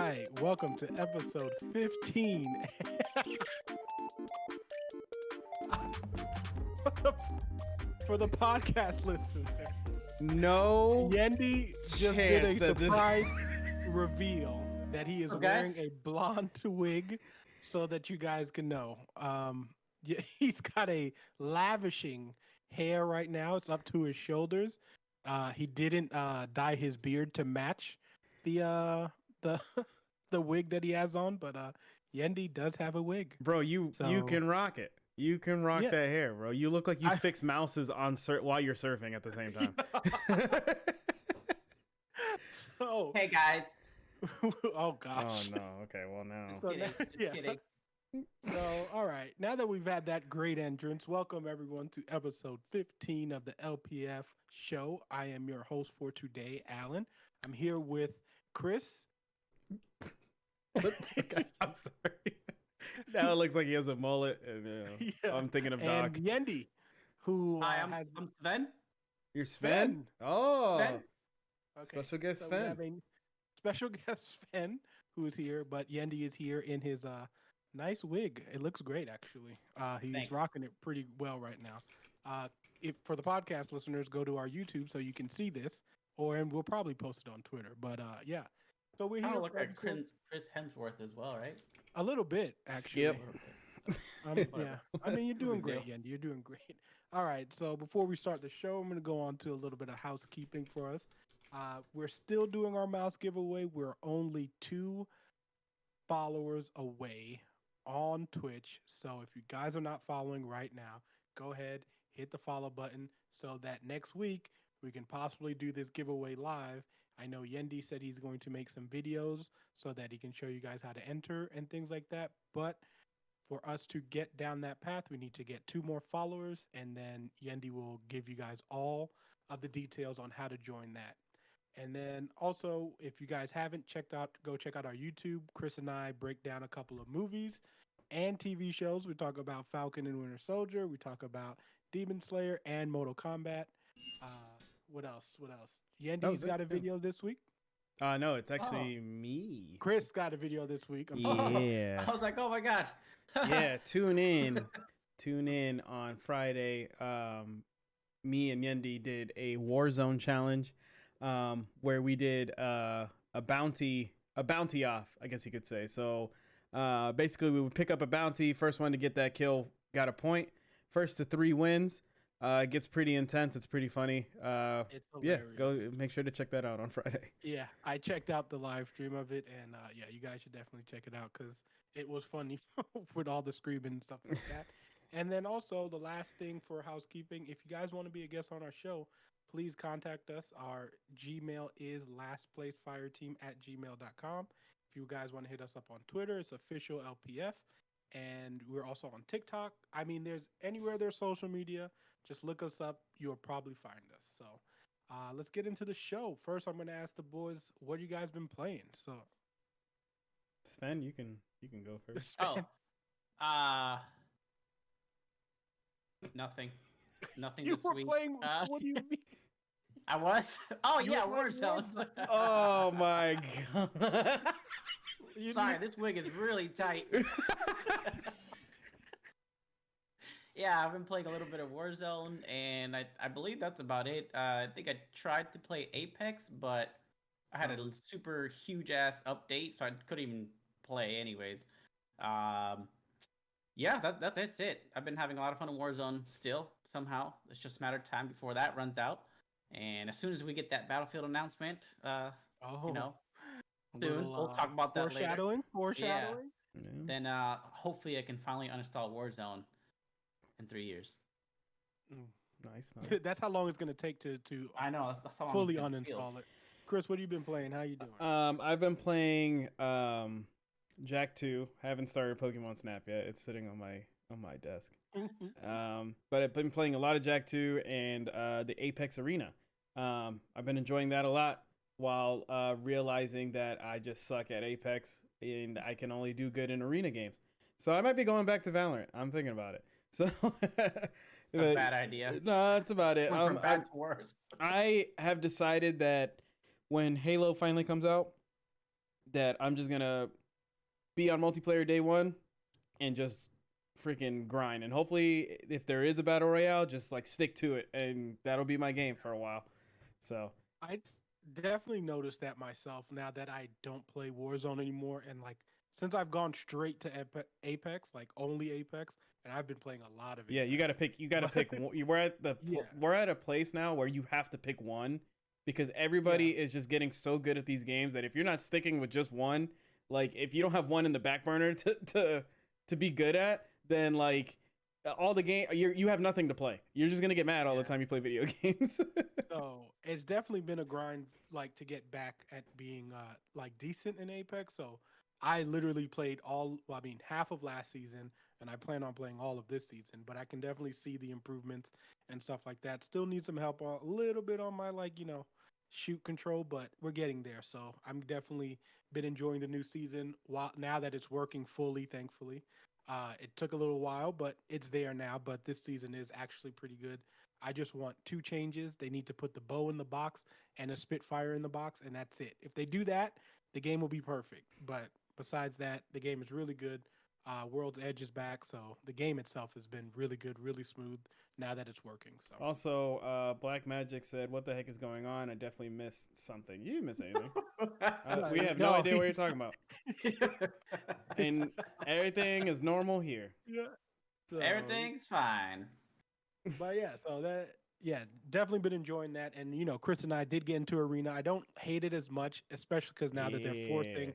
right, welcome to episode 15. For the podcast listeners, No Yendi just did chance a that this- surprise reveal that he is What's up, wearing guys? a blonde wig so that you guys can know. Yeah, he's got a lavishing hair right now. It's up to his shoulders. He didn't dye his beard to match the the wig that he has on, but Yendi does have a wig. Bro, you So- can rock it. You can rock Yeah. that hair, bro. You look like you I- fix mouses on while you're surfing at the same time. So, Hey guys. oh Oh gosh. no. Okay, well now. So Kidding, now- yeah. kidding. So, all right. Now that we've had that great entrance, welcome everyone to episode 15 of the LPF show. I am your host for today, Alan. I'm here with Chris. Okay, I'm sorry. Now it looks like he has a mullet, and Yeah, I'm thinking of and Doc. Yendi, who Hi, has I'm Sven. You're Sven. Oh, Sven. okay, special guest so we Sven. have a special guest Sven who is here, but Yendi is here in his nice wig. It looks great, actually. He's Thanks. rocking it pretty well right now. If for the podcast listeners, go to our YouTube so you can see this, and we'll probably post it on Twitter. But yeah, so we're Kind here of look for like episode- Chris Hemsworth as well, right? a little bit actually. Skip. Yeah, Whatever. I mean you're doing big great, deal. Yendi. You're doing great. All right, so before we start the show, I'm going to go on to a little bit of housekeeping for us. We're still doing our mouse giveaway. We're only 2 followers away on Twitch. So if you guys are not following right now, go ahead, hit the follow button so that next week we can possibly do this giveaway live. I know Yendi said he's going to make some videos so that he can show you guys how to enter and things like that. But for us to get down that path, we need to get 2 more followers, and then Yendi will give you guys all of the details on how to join that. And then also, if you guys haven't go check out our YouTube. Chris and I break down a couple of movies and TV shows. We talk about Falcon and Winter Soldier. We talk about Demon Slayer and Mortal Kombat. What else? Yendi's was it, got a yeah. video this week. No, it's actually me. Chris got a video this week. Yeah. I was like, oh my god. Yeah, tune in on Friday. Me and Yendi did a Warzone challenge, where we did a bounty off, I guess you could say. So basically we would pick up a bounty. First one to get that kill got a point. First to 3 wins. It gets pretty intense. It's pretty funny. It's Yeah, hilarious. go make sure to check that out on Friday. Yeah, I checked out the live stream of it, and yeah, you guys should definitely check it out because it was funny with all the screaming and stuff like that. And then also the last thing for housekeeping, if you guys want to be a guest on our show, please contact us. Our Gmail is lastplacefireteam@gmail.com. If you guys want to hit us up on Twitter, it's official LPF, and we're also on TikTok. I mean, there's anywhere there's social media, just look us up. You'll probably find us. So. Let's get into the show. First, I'm going to ask the boys, what you guys been playing? So, Sven, you can go first. Oh. Nothing. Nothing you this were week. playing. What do you mean? I was? Oh You yeah, were playing Warzone. Oh my god. You Sorry, didn't- this wig is really tight. Yeah, I've been playing a little bit of Warzone, and I believe that's about it. I think I tried to play Apex, but I had a super huge ass update, so I couldn't even play anyways. Yeah, that's it. I've been having a lot of fun in Warzone still, somehow. It's just a matter of time before that runs out. And as soon as we get that Battlefield announcement, oh, you know, a soon, little, we'll talk about that later. Foreshadowing. Yeah. then hopefully I can finally uninstall Warzone in 3 years. Nice. nice. That's how long it's going to take to I know, that's how long fully it's gonna feel. uninstall it. Chris, what have you been playing? How you doing? I've been playing Jack 2. Haven't started Pokemon Snap yet. It's sitting on my desk. But I've been playing a lot of Jack 2 and the Apex Arena. I've been enjoying that a lot while realizing that I just suck at Apex and I can only do good in arena games. So I might be going back to Valorant. I'm thinking about it. So It's a bad idea. No, that's about it. Went from bad to worse. I have decided that when Halo finally comes out, that I'm just gonna be on multiplayer day one and just freaking grind. And hopefully, if there is a battle royale, just like stick to it, and that'll be my game for a while. So I definitely noticed that myself now that I don't play Warzone anymore, and like since I've gone straight to Apex, like only Apex, and I've been playing a lot of Apex. yeah, you gotta pick. You gotta pick. We're at the Yeah. we're at a place now where you have to pick one because everybody is just getting so good at these games that if you're not sticking with just one, like if you don't have one in the back burner to be good at, then like all the game you have nothing to play. You're just gonna get mad all the time you play video games. So it's definitely been a grind, like to get back at being like decent in Apex. So I literally played half of last season, and I plan on playing all of this season. But I can definitely see the improvements and stuff like that. Still need some help a little bit on my shoot control, but we're getting there. So I'm definitely been enjoying the new season. Now that it's working fully, thankfully. It took a little while, but it's there now. But this season is actually pretty good. I just want 2 changes. They need to put the bow in the box and a Spitfire in the box, and that's it. If they do that, the game will be perfect. But besides that, the game is really good. World's Edge is back, so the game itself has been really good, really smooth now that it's working. So Also, Black Magic said, "What the heck is going on? I definitely missed something. You didn't miss anything. We have no idea what you're talking about, and everything is normal here. Yeah, so, Everything's fine. But yeah, so definitely been enjoying that. And Chris and I did get into Arena. I don't hate it as much, especially because now that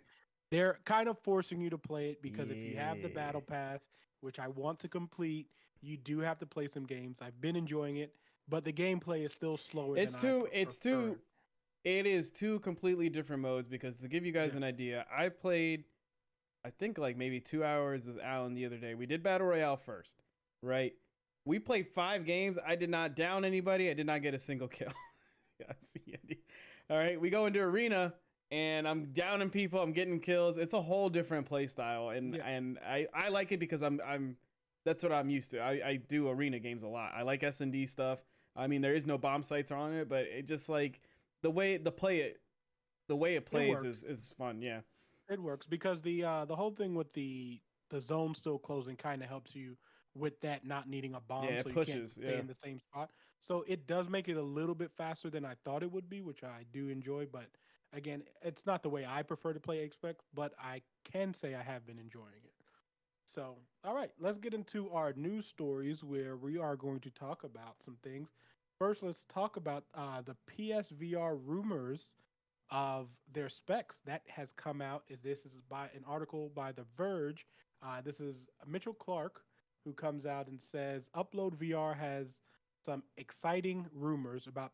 they're kind of forcing you to play it because if you have the battle pass, which I want to complete, you do have to play some games. I've been enjoying it, but the gameplay is still slower. It is two completely different modes because to give you guys an idea, I played, I think like maybe 2 hours with Alan the other day. We did Battle Royale first, right? We played 5 games. I did not down anybody. I did not get a single kill. Yeah, see, Andy. All right, we go into Arena. And I'm downing people. I'm getting kills. It's a whole different play style, and I like it because I'm that's what I'm used to. I do arena games a lot. I like S&D stuff. I mean, there is no bomb sites on it, but it just like the way it plays is fun. Yeah, it works because the whole thing with the zone still closing kind of helps you with that not needing a bomb, yeah, so it you pushes, can't stay in the same spot. So it does make it a little bit faster than I thought it would be, which I do enjoy, but. Again, it's not the way I prefer to play Apex, but I can say I have been enjoying it. So, all right, let's get into our news stories where we are going to talk about some things. First, let's talk about the PSVR rumors of their specs that has come out. This is by an article by The Verge. This is Mitchell Clark who comes out and says Upload VR has some exciting rumors about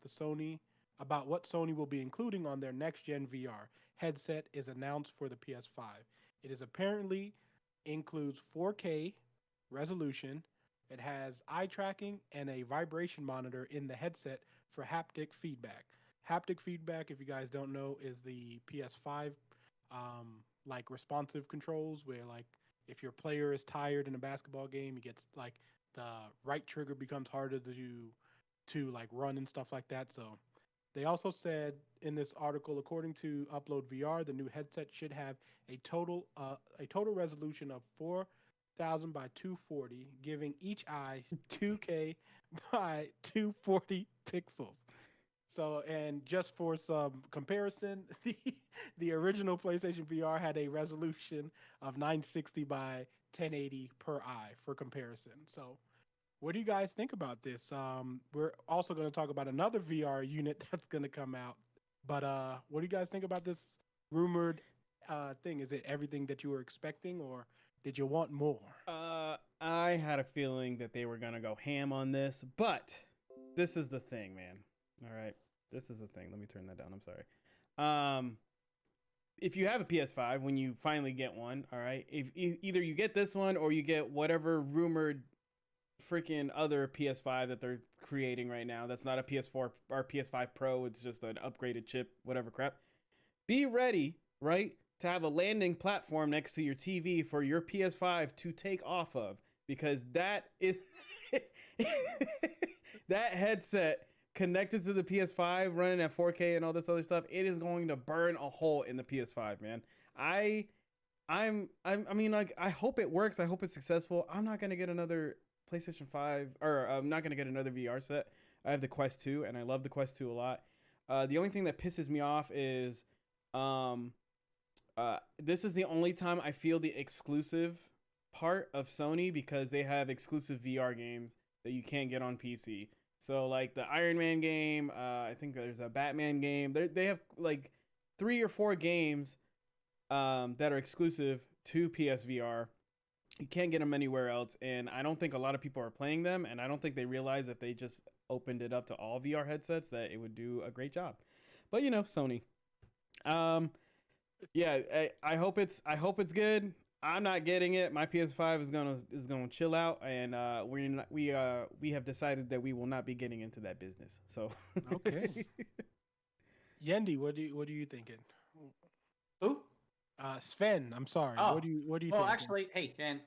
what Sony will be including on their next-gen VR headset is announced for the PS5. It is apparently includes 4K resolution. It has eye tracking and a vibration monitor in the headset for haptic feedback. Haptic feedback, if you guys don't know, is the PS5 like responsive controls where like if your player is tired in a basketball game, it gets like the right trigger becomes harder to like run and stuff like that. So they also said in this article, according to Upload VR, the new headset should have a total resolution of 4,000 by 240, giving each eye 2K by 240 pixels. So, and just for some comparison, the original PlayStation VR had a resolution of 960 by 1080 per eye for comparison. So, what do you guys think about this? We're also going to talk about another VR unit that's going to come out. But what do you guys think about this rumored thing? Is it everything that you were expecting, or did you want more? I had a feeling that they were going to go ham on this, but this is the thing, man. All right, this is the thing. Let me turn that down. I'm sorry. If you have a PS5, when you finally get one, all right, if either you get this one or you get whatever rumored freaking other PS5 that they're creating right now. That's not a PS4 or PS5 Pro. It's just an upgraded chip, whatever crap. Be ready, right, to have a landing platform next to your TV for your PS5 to take off of, because that is that headset connected to the PS5 running at 4K and all this other stuff. It is going to burn a hole in the PS5, man. I mean, like, I hope it works. I hope it's successful. I'm not gonna get another PlayStation 5, or I'm not gonna get another VR set. I have the Quest 2, and I love the Quest 2 a lot. The only thing that pisses me off is, um, this is the only time I feel the exclusive part of Sony, because they have exclusive VR games that you can't get on PC. So like the Iron Man game, I think there's a Batman game. They have like 3 or 4 games that are exclusive to PSVR. You can't get them anywhere else, and I don't think a lot of people are playing them, and I don't think they realize if they just opened it up to all VR headsets that it would do a great job. But you know, Sony. Yeah, I hope it's good. I'm not getting it. My PS5 is gonna chill out, and we have decided that we will not be getting into that business. So Okay. Yendi, what are you thinking? Who? Sven, I'm sorry. Oh, What do you well, think? actually, hey, man,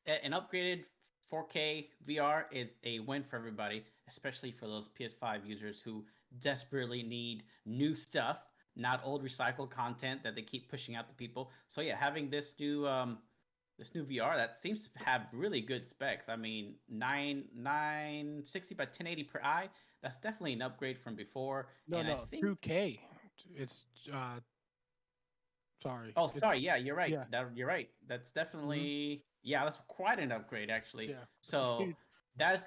an upgraded 4K VR is a win for everybody, especially for those PS5 users who desperately need new stuff, not old recycled content that they keep pushing out to people. So yeah, having this new VR that seems to have really good specs. I mean, 960 by 1080 per eye. That's definitely an upgrade from before. No, And I no, think 2K. It's sorry. Oh, It's sorry. Yeah, you're right. yeah. You're right. That's Hmm. definitely yeah. That's quite an upgrade, actually. Yeah. It's a So huge. that is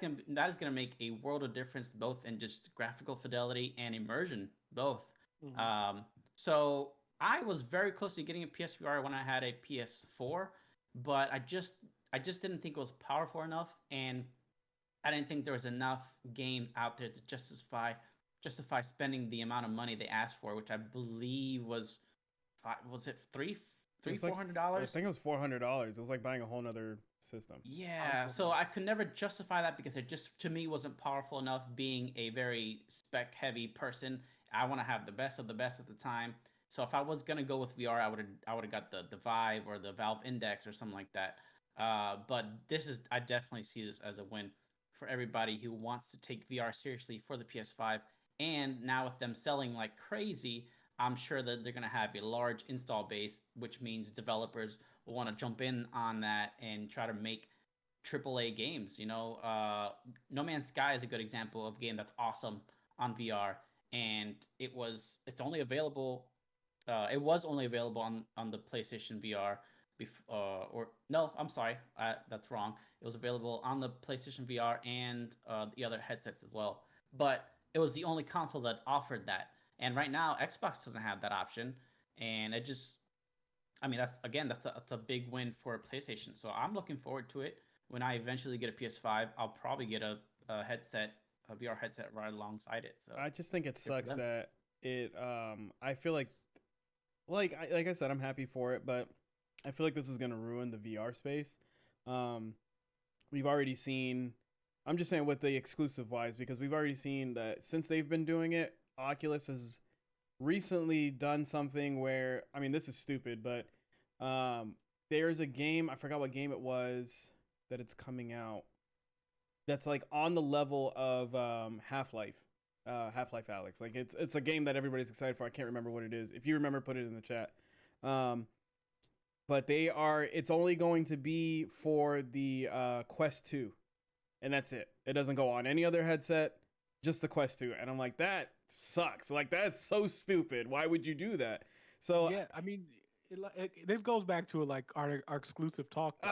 gonna make a world of difference, both in just graphical fidelity and immersion, both. Mhm. Um, so I was very close to getting a PSVR when I had a PS4, but I just didn't think it was powerful enough, and I didn't think there was enough games out there to justify spending the amount of money they asked for, which I believe was was it it was four like, hundred I dollars? think it was $400. It was like buying a whole nother system. Yeah, so Console. I could never justify that because it just to me wasn't powerful enough. Being a very spec heavy person, I want to have the best of the best at the time. So if I was gonna go with VR, I would have got the Vive or the Valve Index or something like that. But this is I definitely see this as a win for everybody who wants to take VR seriously for the PS5. And now with them selling like crazy, I'm sure that they're gonna have a large install base, which means developers will want to jump in on that and try to make AAA games. No Man's Sky is a good example of a game that's awesome on VR, and it was only available on the PlayStation VR. Or no, I'm sorry, that's wrong. It was available on the PlayStation VR and the other headsets as well. But it was the only console that offered that. And right now, Xbox doesn't have that option, and it just I mean, that's a big win for PlayStation. So I'm looking forward to it. When I eventually get a PS5, I'll probably get a headset, a VR headset right alongside it. So I just think it good for sucks them. that it. I feel like I said, I'm happy for it, but I feel like this is gonna ruin the VR space. Um, we've already seen. I'm just saying with the exclusive wise, because we've already seen that since they've been doing it, Oculus has recently done something where, I mean, this is stupid, but there's a game, I forgot what game it was, that it's coming out, that's like on the level of Half-Life. Half-Life Alex. Like it's a game that everybody's excited for. I can't remember what it is. If you remember, put it in the chat. Um, but it's only going to be for the Quest 2, and that's it. It doesn't go on any other headset, just the Quest 2. And I'm like, that sucks. Like, that's so stupid. Why would you do that? So Yeah, I mean, this goes back to like our exclusive talk though.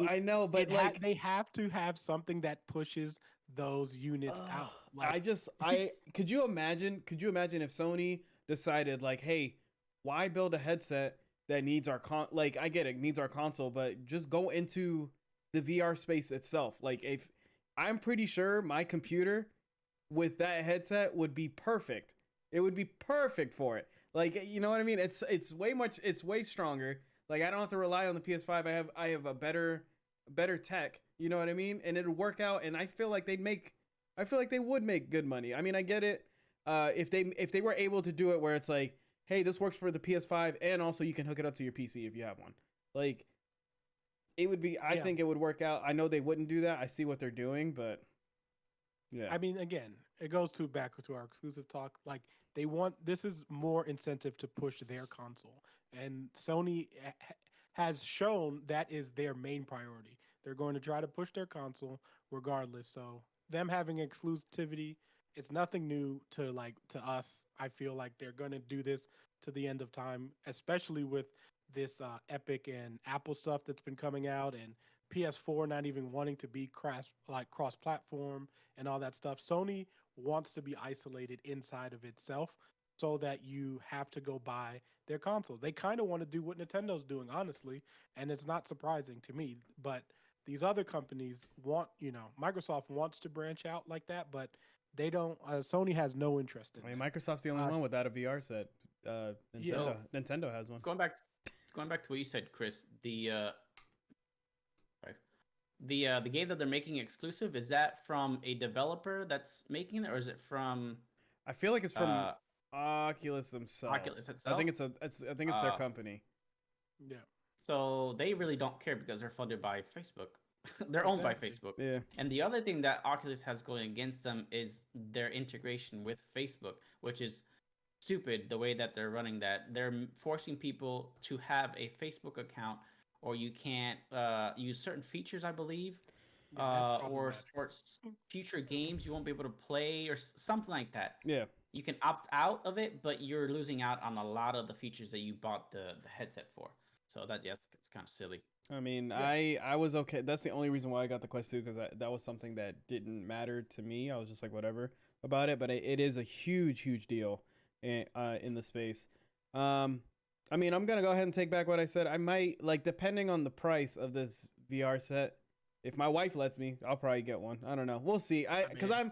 Like I know, but like, they have to have something that pushes those units out. Like I could you imagine? Could you imagine if Sony decided like, hey, why build a headset that needs our like, I get it, needs our console, but just go into the VR space itself. Like, if I'm pretty sure my computer with that headset would be perfect. It would be perfect for it. Like, you know what I mean? It's way stronger. Like, I don't have to rely on the PS5. I have a better tech. You know what I mean? And it'll work out. And I feel like they would make good money. I mean, I get it. If they were able to do it where it's like, hey, this works for the PS5, and also you can hook it up to your PC if you have one. Like, it would be. I yeah. think it would work out. I know they wouldn't do that. I see what they're doing, but yeah. I mean, again, it goes back to our exclusive talk. Like this is more incentive to push their console. and Sony has shown that is their main priority. They're going to try to push their console regardless. So them having exclusivity, it's nothing new to us. I feel like they're going to do this to the end of time, especially with this Epic and Apple stuff that's been coming out, and PS4 not even wanting to be cross platform and all that stuff. Sony wants to be isolated inside of itself so that you have to go buy their console. They kind of want to do what Nintendo's doing, honestly, and it's not surprising to me. But these other companies want, Microsoft wants to branch out like that, but they don't. Sony has no interest in I mean, that. Microsoft's the only one without a VR set. Yeah. Nintendo has one. Going back to what you said, Chris. The game that they're making exclusive, is that from a developer that's making it, or is it from I feel like it's from Oculus themselves. Oculus itself? I think it's their company. Yeah. So they really don't care because they're funded by Facebook. They're owned by Facebook. Yeah. And the other thing that Oculus has going against them is their integration with Facebook, which is stupid the way that they're running that. They're forcing people to have a Facebook account, or you can't use certain features, I believe, or future games you won't be able to play, or something like that. Yeah. You can opt out of it, but you're losing out on a lot of the features that you bought the headset for. So it's kind of silly. I mean, Yeah. I was okay. That's the only reason why I got the Quest 2, because that was something that didn't matter to me. I was just like, whatever about it. But it is a huge, huge deal in the space. I mean, I'm going to go ahead and take back what I said. I might, depending on the price of this VR set, if my wife lets me, I'll probably get one. I don't know. We'll see. Because I'm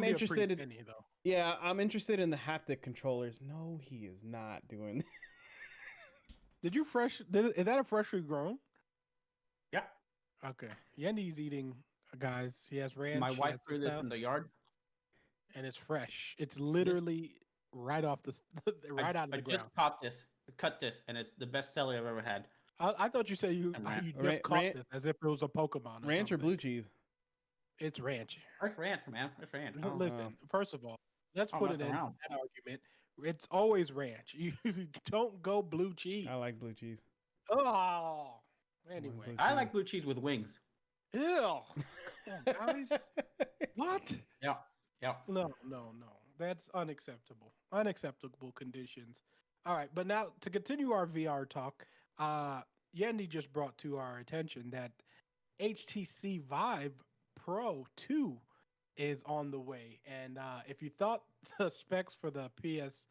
interested in penny, though. Yeah, I'm interested in the haptic controllers. No, he is not doing that. Is that a freshly grown? Yeah. Okay. Yendi's eating, guys. He has ranch. My wife threw this in the yard, and it's fresh. It's literally right off the out of the ground. I just cut this, and it's the best celery I've ever had. I thought you said you just caught this as if it was a Pokemon. Ranch or blue cheese? It's ranch. It's ranch, man. It's ranch. Listen, first of all, let's put it in that argument. It's always ranch. You don't go blue cheese. I like blue cheese. Oh, anyway. I like blue cheese with wings. Ew. Come on, guys. What? Yeah. No. That's unacceptable. Unacceptable conditions. All right, but now to continue our VR talk, Yendi just brought to our attention that HTC Vive Pro 2 is on the way. And if you thought the specs for the PS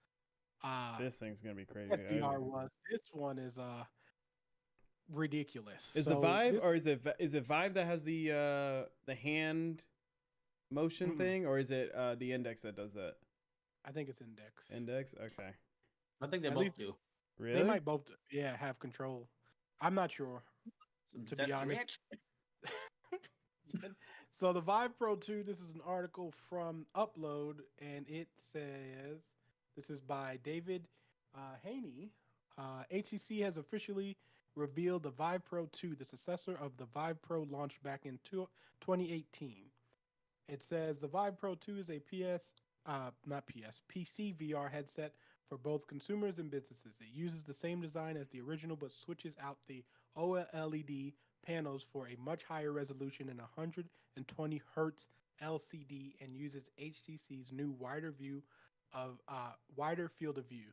this thing's gonna be crazy. VR was, this one is ridiculous. Is the Vive or is it Vive that has the hand motion thing, or is it the Index that does that? I think it's Index. Index? Okay. I think they both do. Really? They might both have control. I'm not sure. To be honest. So the Vive Pro 2, this is an article from Upload, and it says, this is by David Haney. HTC has officially revealed the Vive Pro 2, the successor of the Vive Pro launched back in 2018. It says the Vive Pro 2 is a PC VR headset for both consumers and businesses. It uses the same design as the original, but switches out the OLED panels for a much higher resolution and 120 hertz LCD, and uses HTC's new wider field of view.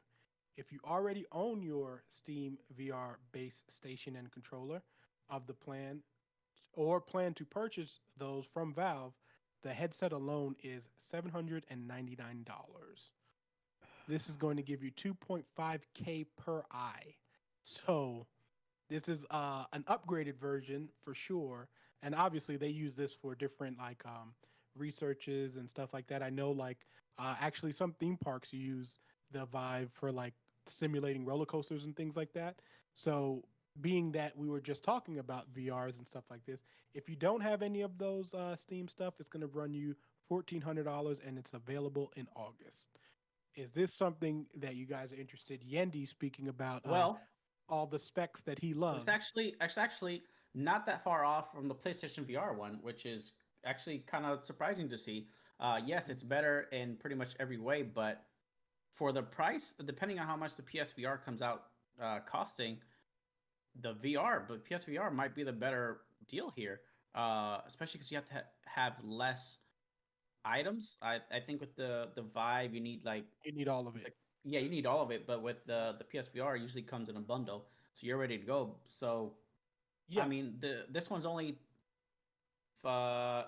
If you already own your Steam VR base station and controller of the plan, or plan to purchase those from Valve, the headset alone is $799. This is going to give you 2.5K per eye. So this is an upgraded version for sure. And obviously they use this for different researches and stuff like that. I know actually some theme parks use the Vive for simulating roller coasters and things like that. So being that we were just talking about VRs and stuff like this, if you don't have any of those Steam stuff, it's going to run you $1,400, and it's available in August. Is this something that you guys are interested? Yendi speaking about all the specs that he loves. It's actually not that far off from the PlayStation VR one, which is actually kind of surprising to see. Yes, it's better in pretty much every way, but for the price, depending on how much the PSVR comes out costing, the VR, but PSVR might be the better deal here, especially because you have to have less items. I think with the Vive, you need You need all of it. yeah, you need all of it, but with the PSVR, it usually comes in a bundle, so you're ready to go. So I Yeah, mean, this one's only uh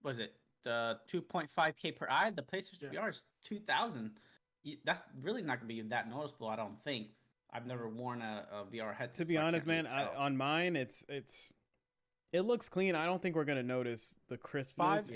was it 2.5K per eye? The PlayStation yeah. VR is 2,000. That's really not gonna be that noticeable, I don't think. I've never worn a VR headset. To be so I honest, can't really man, tell. on mine, it looks clean. I don't think we're gonna notice the crispness.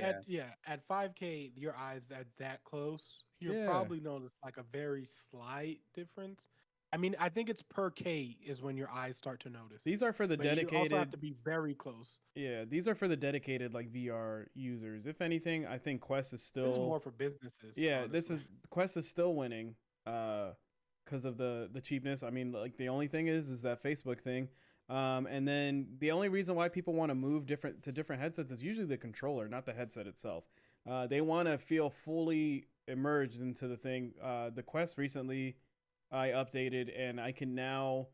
At 5K, your eyes are that close. You'll Yeah, probably notice like a very slight difference. I mean, I think it's per K is when your eyes start to notice. these are for the But you also have dedicated. to be very close. Yeah, these are for the dedicated like VR users. If anything, I think Quest is This is still. more for businesses. Yeah, honestly. Quest is still winning. Because of the cheapness. I mean, like the only thing is that Facebook thing. And then the only reason why people want to move to different headsets is usually the controller, not the headset itself. They want to feel fully immersed into the thing. The Quest recently, I updated, and I can now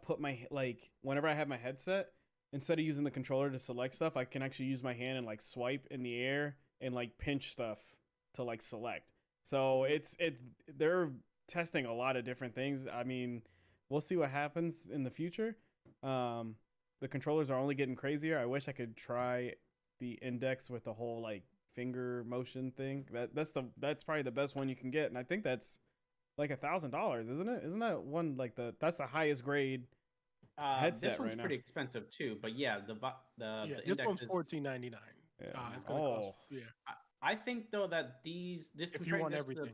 put my like whenever I have my headset, instead of using the controller to select stuff, I can actually use my hand and like swipe in the air and like pinch stuff to like select. So it's they're testing a lot of different things. I mean, we'll see what happens in the future. The controllers are only getting crazier. I wish I could try the index with the whole like finger motion thing. That's probably the best one you can get, and I think that's like $1,000, isn't it? Isn't that one like that's the highest grade headset This one's right pretty now? expensive too, but yeah, the This index one's is. $14.99. Yeah. It's gonna cost. Yeah, I think though that this if you want everything.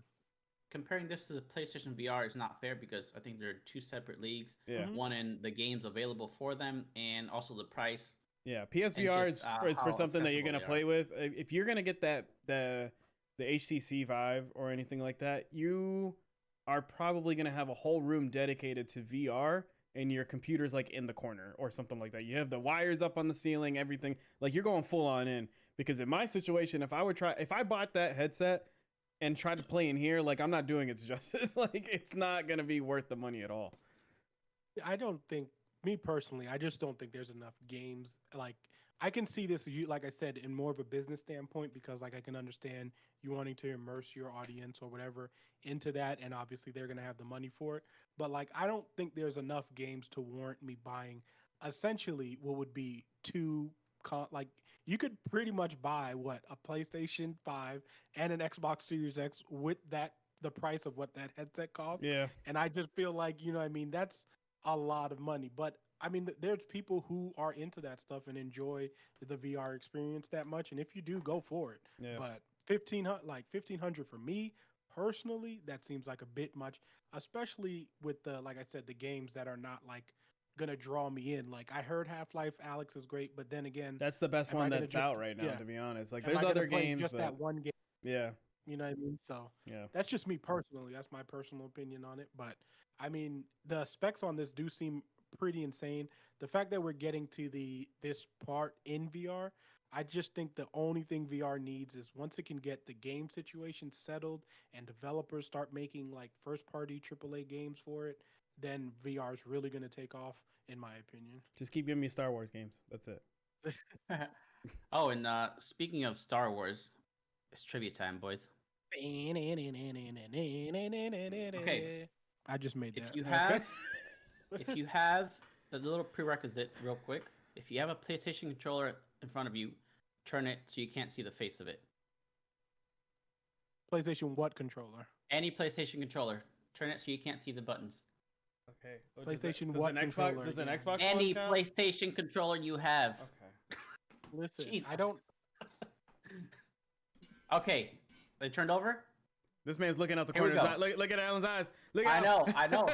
comparing this to the PlayStation VR is not fair because I think they're two separate leagues. Yeah. Mhm. One in the games available for them, and also the price. Yeah, PSVR just, is for how something that you're accessible gonna they are. play with. If you're gonna get the HTC Vive or anything like that, you are probably gonna have a whole room dedicated to VR, and your computer's like in the corner or something like that. You have the wires up on the ceiling, everything. Like you're going full on in. Because in my situation, if I bought that headset and tried to play in here, like I'm not doing it justice. Like it's not gonna be worth the money at all. I don't think, me personally, I just don't think there's enough games. Like, I can see this, like I said, in more of a business standpoint because, like, I can understand you wanting to immerse your audience or whatever into that, and obviously they're gonna have the money for it. But like, I don't think there's enough games to warrant me buying essentially what would be like you could pretty much buy what a PlayStation 5 and an Xbox Series X with the price of what that headset costs. Yeah. And I just feel like, you know what I mean, that's a lot of money. But I mean, there's people who are into that stuff and enjoy the VR experience that much. And if you do, go for it. Yeah. But 1,500 for me personally, that seems like a bit much, especially with like I said, the games that are not like gonna draw me in. Like I heard Half-Life Alex is great, but then again, That's the best am I one gonna that's just out right now, yeah, to be honest. Like am I there's gonna other play games, just but that one game? yeah. You know what I mean? So Yeah. that's just me personally. That's my personal opinion on it. But I mean, the specs on this do seem pretty insane. The fact that we're getting to this part in VR, I just think the only thing VR needs is once it can get the game situation settled and developers start making like first party AAA games for it, then VR is really going to take off, in my opinion. Just keep giving me Star Wars games. That's it. Oh, and speaking of Star Wars, it's trivia time, boys. Okay, I just made that. if you Okay. have if you have a little prerequisite, real quick, if you have a PlayStation controller in front of you, turn it so you can't see the face of it. PlayStation what controller? Any PlayStation controller, turn it so you can't see the buttons. Okay. PlayStation does what an Xbox controller does an again? Xbox Any one count? PlayStation controller you have. Okay. Listen, Jesus. I don't. Okay, they turned over. This man's looking out the Here we corner. Of his go. eye. Look at Alan's eyes. Look I out. know.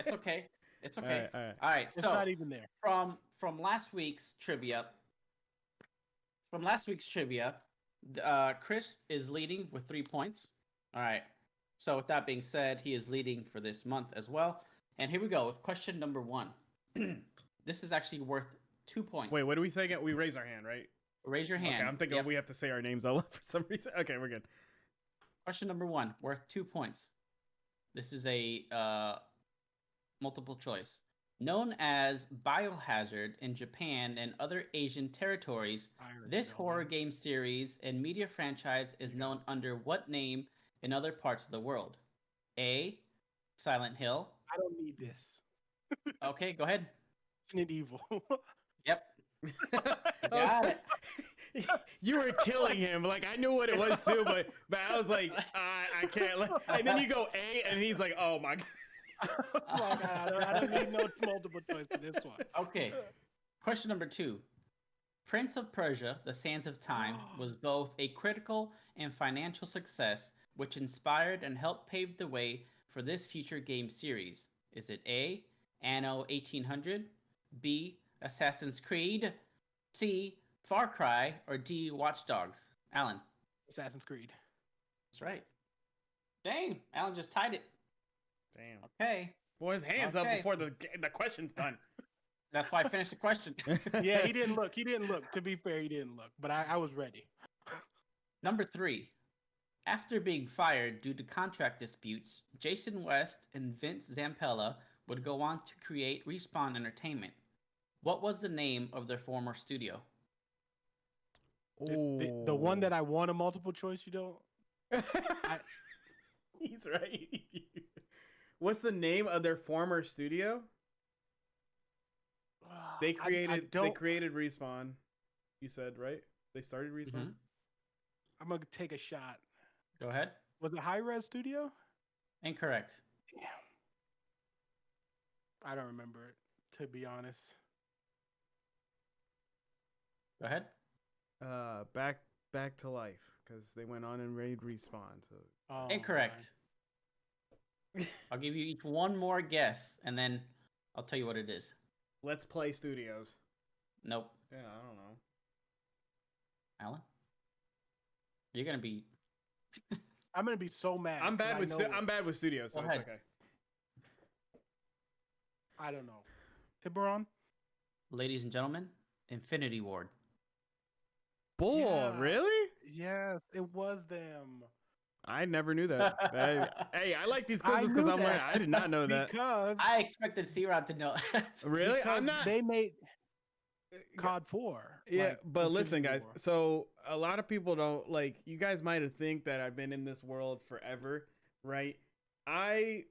It's okay. It's okay. All right. All right. It's So not even there. from last week's trivia. Chris is leading with 3 points. All right. So with that being said, he is leading for this month as well. And here we go with question number 1. This is actually worth 2 points. Wait, what do we say again? We raise our hand, right? Raise your hand. Okay, I'm thinking Yep. we have to say our names out loud for some reason. Okay, we're good. Question number 1 worth 2 points. This is a multiple choice. Known as Biohazard in Japan and other Asian territories, I already this know horror this. game series and media franchise is known under what name in other parts of the world? A. Silent Hill. I don't need this. Okay, go ahead. Resident Evil. Yep, I you was- got it. You were killing him. Like I knew what it was too, but I was like, I can't. And then you go A, and he's like, oh my god. It's like, I don't need no multiple choice for this one. Okay. Question number 2. Prince of Persia: The Sands of Time was both a critical and financial success, which inspired and helped pave the way for this future game series. Is it A. Anno 1800, B. Assassin's Creed, C. Far Cry, or D. Watch Dogs? Alan. Assassin's Creed. That's right. Dang, Alan just tied it. Damn. Okay. Boy, his hands up Okay. before the question's done. That's why I finished the question. Yeah, he didn't look. He didn't look. To be fair, he didn't look. But I was ready. Number 3. After being fired due to contract disputes, Jason West and Vince Zampella would go on to create Respawn Entertainment. What was the name of their former studio? The one that I want a multiple choice, you don't. He's right. What's the name of their former studio? They created they created Respawn. You said, right? They started Respawn. Mhm. I'm gonna take a shot. Go ahead. Was it High Res Studio? Incorrect. Yeah. I don't remember it, to be honest. Go ahead. Back to life, because they went on and raid Respawn. So Oh, Incorrect. I'll give you each one more guess, and then I'll tell you what it is. Let's Play Studios. Nope. Yeah, I don't know. Alan? You're going to be... I'm gonna be so mad. I'm 'cause bad I with know it. I'm bad with studios, so Go it's ahead. okay. I don't know. Tiburon? Ladies and gentlemen, Infinity Ward. Bull, Yeah. really? Yes, it was them. I never knew that. Hey, I like these I quizzes because knew I'm like, that I did not know that. Because I expected C-Rod to know that. Really? I'm because not. They made COD 4. Yeah, like, but listen, Infinity guys. War. So a lot of people don't like. You guys might have think that I've been in this world forever, right?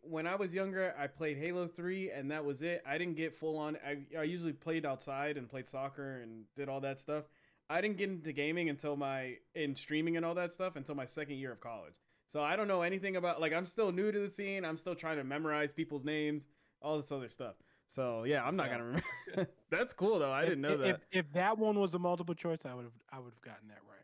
When I was younger, I played Halo 3, and that was it. I didn't get full on. I usually played outside and played soccer and did all that stuff. I didn't get into gaming until in streaming and all that stuff until my second year of college. So I don't know anything about, like, I'm still new to the scene. I'm still trying to memorize people's names, all this other stuff. So yeah, I'm not gonna remember. That's cool though. I didn't know that. If that one was a multiple choice, I would have gotten that right.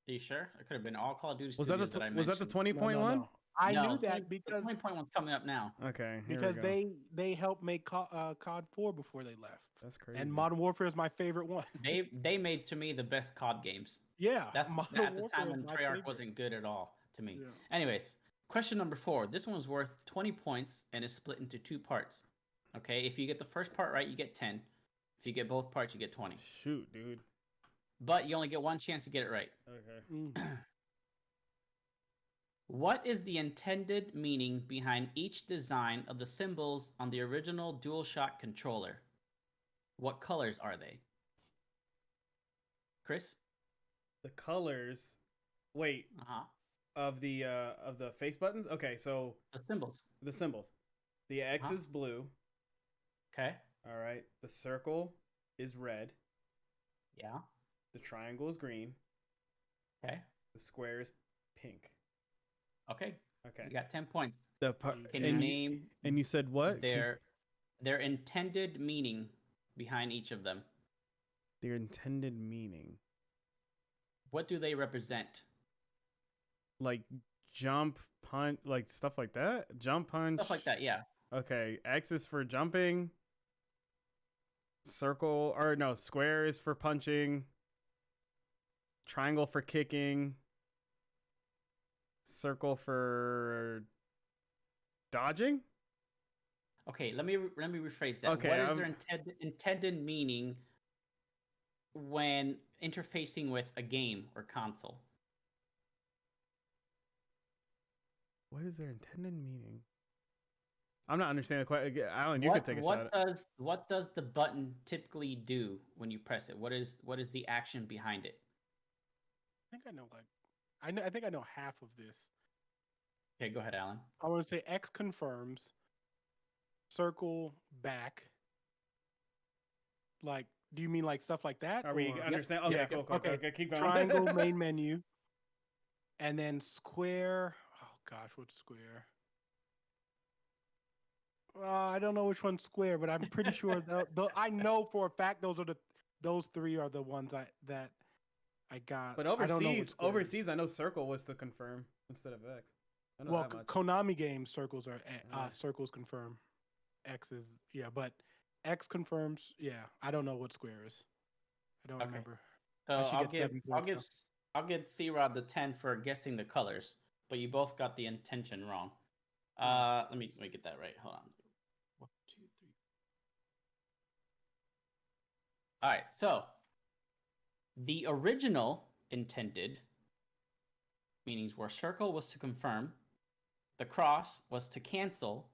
Are you sure? It could have been all Call of Duty Was that studios was that the 20-point one? No. I No, knew 20 that because the 20-point one's coming up now. Okay, here because we go. they helped make COD 4 before they left. That's crazy. And Modern Warfare is my favorite one. They made, to me, the best COD games. Yeah, That's Modern at the Warfare time is when my Treyarch favorite. wasn't good at all to me. Yeah. Anyways, question number 4. This one was worth 20 points and is split into 2 parts. Okay, if you get the first part right, you get 10. If you get both parts, you get 20. Shoot, dude. But you only get one chance to get it right. Okay. Mm. What is the intended meaning behind each design of the symbols on the original DualShock controller? What colors are they? Chris? The colors. Wait, Uh-huh. of the face buttons. Okay, so The symbols. the symbols. The X Uh-huh. is blue. Okay. All right. The circle is red. Yeah. The triangle is green. Okay. The square is pink. Okay. Okay. You got 10 points. The part. Can you name And you said what? their intended meaning behind each of them? Their intended meaning. What do they represent? Like jump, punch, like stuff like that. Jump, punch. Stuff like that, yeah. Okay. X is for jumping. Square is for punching. Triangle for kicking. Circle for dodging. Okay, let me rephrase that. Okay, What is their intended meaning when interfacing with a game or console? What is their intended meaning? I'm not understanding the question. Alan, you could take a shot. What does the button typically do when you press it? What is the action behind it? I think I know. I think I know half of this. Okay, go ahead, Alan. I want to say X confirms, circle back. Like, do you mean like stuff like that? Are we understand? Okay, Yeah, cool. okay. Okay, keep going. Triangle main menu, and then square. Oh gosh, what's square? I don't know which one's square, but I'm pretty sure I know for a fact those three are the ones that I got. But I don't know what square is. overseas, I know circle was to confirm instead of X. I know Well, that much. Konami game circles are circles confirm. X is but X confirms. Yeah, I don't know what square is. I don't remember. So I should get 7 points. I'll give C-Rod the 10 for guessing the colors, but you both got the intention wrong. Let me get that right. Hold on. 1, 2, 3. All right. So the original intended meanings were circle was to confirm, the cross was to cancel,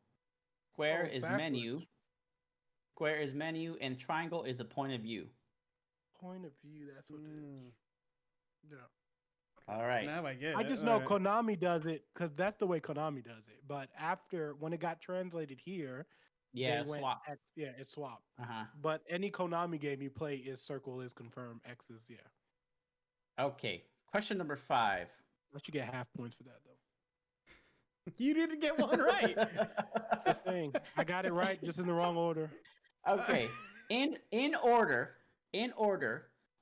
square is menu, and triangle is a point of view. Point of view, that's what it is. Yeah. All right. Now I get it. I just know Konami does it because that's the way Konami does it. But when it got translated here, yeah, it swapped. It swapped. Uh-huh. But any Konami game you play is circle is confirmed, X is Okay. Question number 5. I should get half points for that though. You didn't get one right. Just saying, I got it right, just in the wrong order. Okay. In order,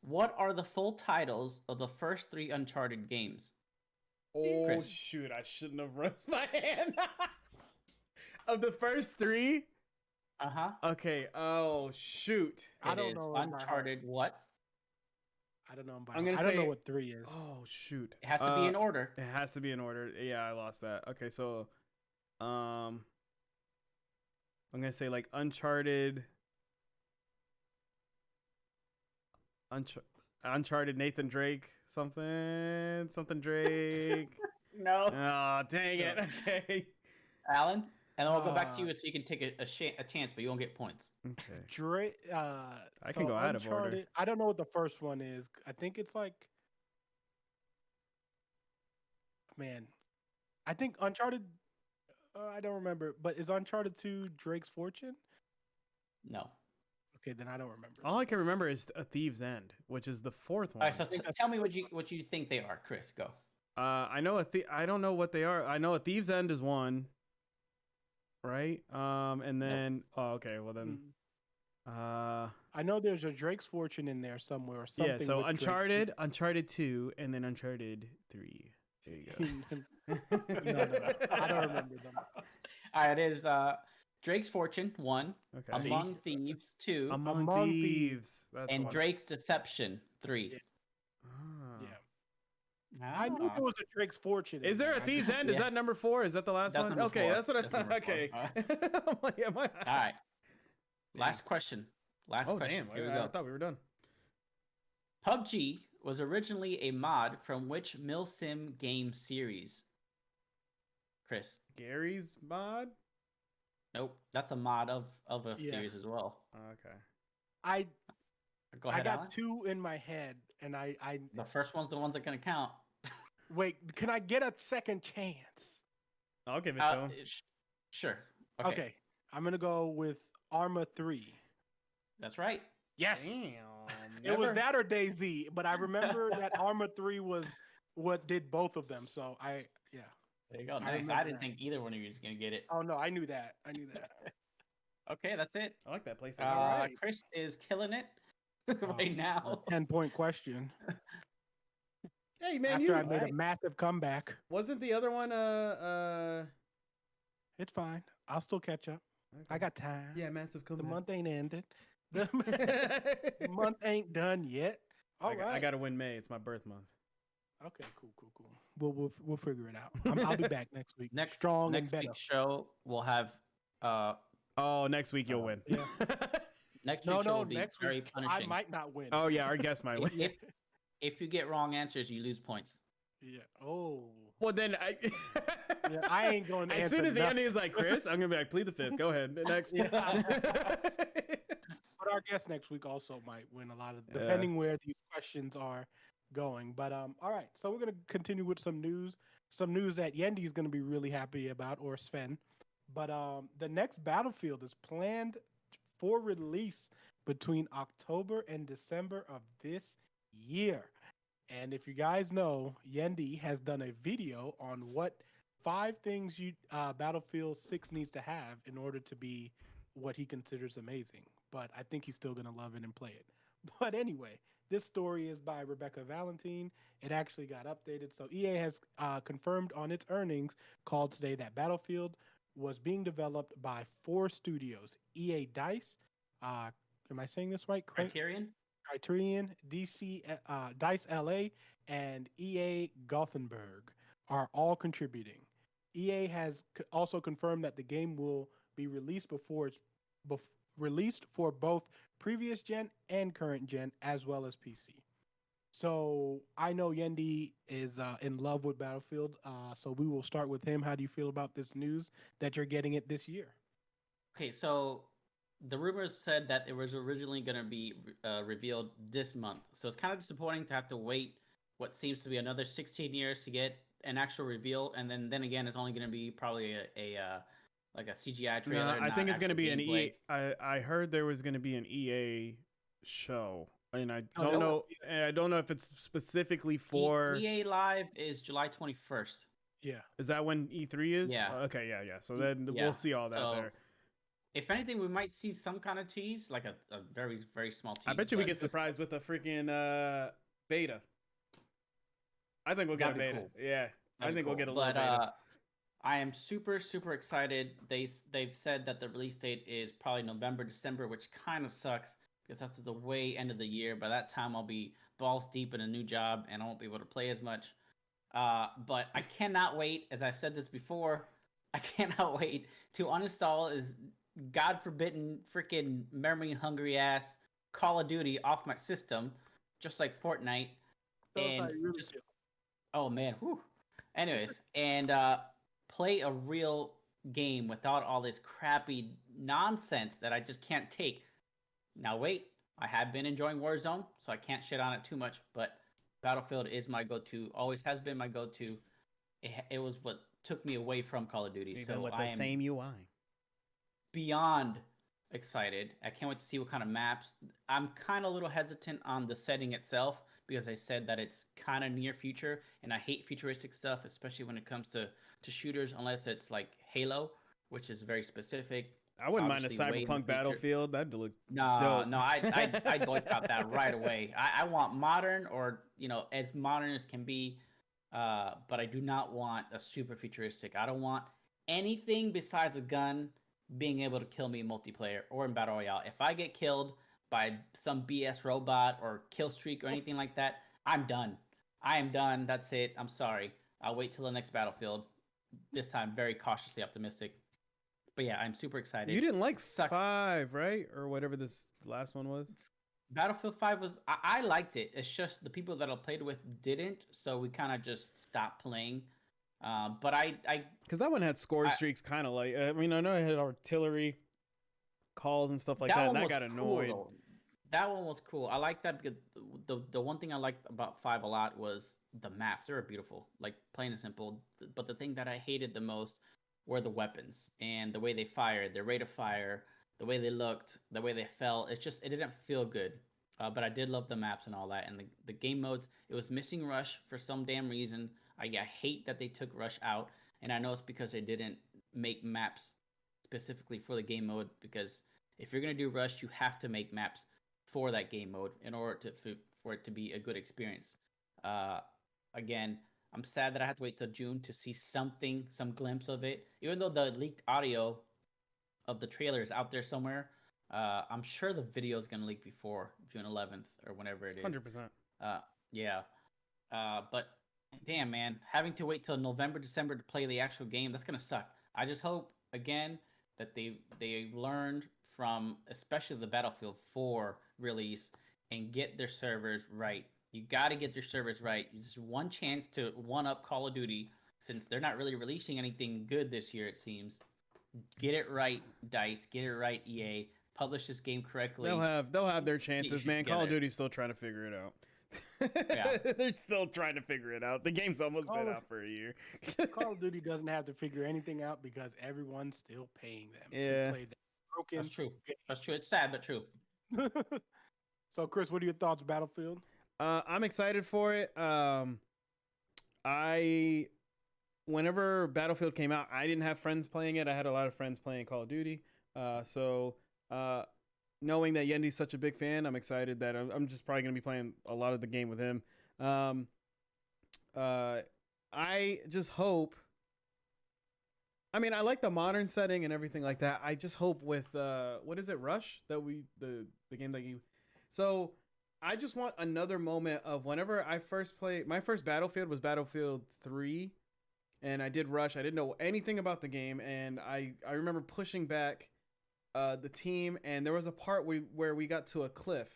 what are the full titles of the first 3 Uncharted games? Oh, Chris. shoot. I shouldn't have raised my hand. Of the first 3? Uh-huh. Okay. Oh, shoot. I don't know. Uncharted what? I don't know. I don't know what 3 is. Oh, shoot. It has to be in order. It has to be in order. Yeah, I lost that. Okay, so I'm going to say like Uncharted Nathan Drake something Drake. No. Oh, dang it. Okay. Alan, and then we'll go back to you so you can take a chance, but you won't get points. Okay. Drake. I can go out of order. I don't know what the first one is. I think it's like, man, I think Uncharted. I don't remember, but is Uncharted 2 Drake's Fortune? No. Okay, then I don't remember. All I can remember is A Thief's End, which is the 4th one. All right, so tell me what you think they are, Chris. Go. I know I don't know what they are. I know A Thief's End is one. Right? And then okay, well then I know there's a Drake's Fortune in there somewhere or something. Yeah, so Uncharted 2, and then Uncharted 3. There you go. No, I don't remember them. All right, it is Drake's Fortune 1, Okay. Among Thieves 2, Among Thieves. That's and Drake's Deception 3. Yeah. Ah. I knew there was a Drake's Fortune. Is there a Thief's End? Is that number 4? Is that the last one? Okay, 4. that's what I thought. Okay. All right. Last question. Damn. Here we go. I thought we were done. PUBG was originally a mod from which milsim game series? Chris. Gary's mod? Nope, that's a mod of a series as well. Okay. Go ahead, I got Alan. 2 in my head, and I The first one's the ones that can count. wait. Can I get a second chance? I'll give it to him. Sure. Okay. I'm gonna go with Arma 3. That's right. Yes. Damn. It was that or DayZ, but I remember that Arma 3 was what did both of them. So There you go. Nice. I didn't think either one of you was gonna get it. Oh no, I knew that. Okay, that's it. I like that PlayStation. Chris is killing it right now. 10-point question. Hey man, After I made a massive comeback. Wasn't the other one It's fine. I'll still catch up. Okay. I got time. Yeah, massive comeback. The month ain't ended. The month ain't done yet. All right. I gotta win May. It's my birth month. Okay, cool. We'll figure it out. I'll be back next week. Next better. week's show we'll have next week you'll win. Yeah. Next week's show will be next very week, punishing. I might not win. Oh yeah, our guest might win. If you get wrong answers, you lose points. Yeah. Oh. Well, then Yeah, I ain't going to As answer soon as the nothing. ending is like, Chris, I'm gonna be like, plead the fifth. Go ahead. Next. Yeah. But our guest next week also might win a lot of, Yeah. depending where these questions are going. But all right, so we're gonna continue with some news that Yendi is gonna be really happy about, or Sven. But the next Battlefield is planned for release between October and December of this year. And if you guys know, Yendi has done a video on what 5 things you Battlefield 6 needs to have in order to be what he considers amazing. But I think he's still gonna love it and play it. But anyway, this story is by Rebecca Valentine. It actually got updated. So EA has confirmed on its earnings call today that Battlefield was being developed by 4 studios: EA Dice. Am I saying this right? Criterion, DC, Dice LA, and EA Gothenburg are all contributing. EA has also confirmed that the game will be released released for both previous gen and current gen, as well as PC. So I know Yendi is in love with Battlefield. So we will start with him. How do you feel about this news that you're getting it this year? Okay, so the rumors said that it was originally going to be revealed this month. So it's kind of disappointing to have to wait what seems to be another 16 years to get an actual reveal, and then again, it's only going to be probably a like a CGI trailer. No, I think it's going to be an EA. I heard there was going to be an EA show, and I don't know. And I don't know if it's specifically for EA Live is July 21st. Yeah. Is that when E3 is? Yeah. Okay. Yeah. So then we'll see all that there. If anything, we might see some kind of tease, like a very, very small tease. I bet you we get surprised with a freaking beta. I think we'll get a beta. Cool. Yeah. I think we'll get a little beta. I am super, super excited. They've said that the release date is probably November, December, which kind of sucks because that's the way end of the year. By that time, I'll be balls deep in a new job and I won't be able to play as much. But I cannot wait. As I've said this before, I cannot wait to uninstall is God forbidden freaking memory hungry ass Call of Duty off my system, just like Fortnite. Oh man, whew. Anyways, and play a real game without all this crappy nonsense that I just can't take. Now wait, I have been enjoying Warzone, so I can't shit on it too much, but Battlefield is my go-to, always has been my go-to. It was what took me away from Call of Duty. Even so with I the am same UI. beyond excited. I can't wait to see what kind of maps. I'm kind of a little hesitant on the setting itself because I said that it's kind of near future, and I hate futuristic stuff, especially when it comes to shooters, unless it's like Halo, which is very specific. I wouldn't mind a cyberpunk Battlefield. That'd look no, dope. no. I'd boycott that right away. I want modern, or as modern as can be, but I do not want a super futuristic. I don't want anything besides a gun being able to kill me in multiplayer or in battle royale. If I get killed by some BS robot or kill streak or anything like that, I'm done. I am done. That's it. I'm sorry. I'll wait till the next Battlefield. This time, very cautiously optimistic. But yeah, I'm super excited. You didn't like 5, right? Or whatever this last one was? Battlefield 5 was... I liked it. It's just the people that I played with didn't, so we kind of just stopped playing. But I because that one had score streaks, kind of like. I mean, I know it had artillery calls and stuff like that, and that got annoyed. Cool, that one was cool. I like that because the one thing I liked about 5 a lot was the maps. They were beautiful, like plain and simple. But the thing that I hated the most were the weapons and the way they fired, their rate of fire, the way they looked, the way they felt. It didn't feel good. But I did love the maps and all that, and the game modes. It was missing Rush for some damn reason. I hate that they took Rush out, and I know it's because they didn't make maps specifically for the game mode, because if you're going to do Rush, you have to make maps for that game mode in order for it to be a good experience. Again, I'm sad that I have to wait till June to see some glimpse of it, even though the leaked audio of the trailer is out there somewhere. I'm sure the video is going to leak before June 11th or whenever it is. 100%. Yeah. But damn, man, having to wait till November, December to play the actual game, that's gonna suck. I just hope again that they learned from especially the Battlefield 4 release and get their servers right. You got to get your servers right. Just one chance to one up Call of Duty since they're not really releasing anything good this year, it seems. Get it right, DICE. Get it right, EA. Publish this game correctly. They'll have their Get your chances, shit man. Call of together. Duty's still trying to figure it out. Yeah. They're still trying to figure it out. The game's almost been Call of- out for a year. Call of Duty doesn't have to figure anything out because everyone's still paying them Yeah. to play that broken. That's true. That's true. It's sad, but true. So, Chris, what are your thoughts, Battlefield? I'm excited for it. Whenever Battlefield came out, I didn't have friends playing it. I had a lot of friends playing Call of Duty. So knowing that Yendi's such a big fan, I'm excited that I'm just probably going to be playing a lot of the game with him. I just hope. I mean, I like the modern setting and everything like that. I just hope with what is it, Rush, that the game that you. So I just want another moment of whenever I first played. My first Battlefield was Battlefield 3. And I did Rush. I didn't know anything about the game, and I remember pushing back the team, and there was a part where we got to a cliff,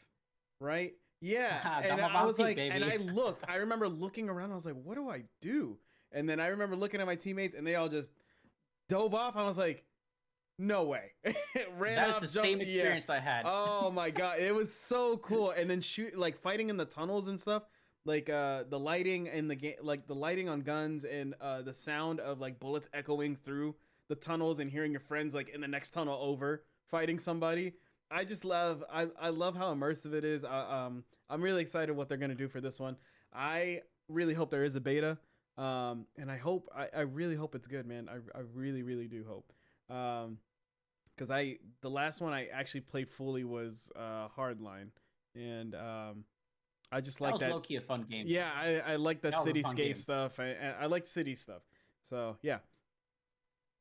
right? Yeah, and I was like, and I looked. I remember looking around. I was like, what do I do? And then I remember looking at my teammates, and they all just dove off. I was like, no way. That is the same experience I had. Oh my god, it was so cool. And then fighting in the tunnels and stuff. Like the lighting in the game, like the lighting on guns and the sound of like bullets echoing through the tunnels and hearing your friends like in the next tunnel over fighting somebody. I just love, I love how immersive it is. I'm really excited what they're gonna do for this one. I really hope there is a beta, and I really hope it's good, man. I really really do hope, because the last one I actually played fully was Hardline, and I just like that. Was low-key a fun game. Yeah, I like that cityscape stuff. I like city stuff. So yeah.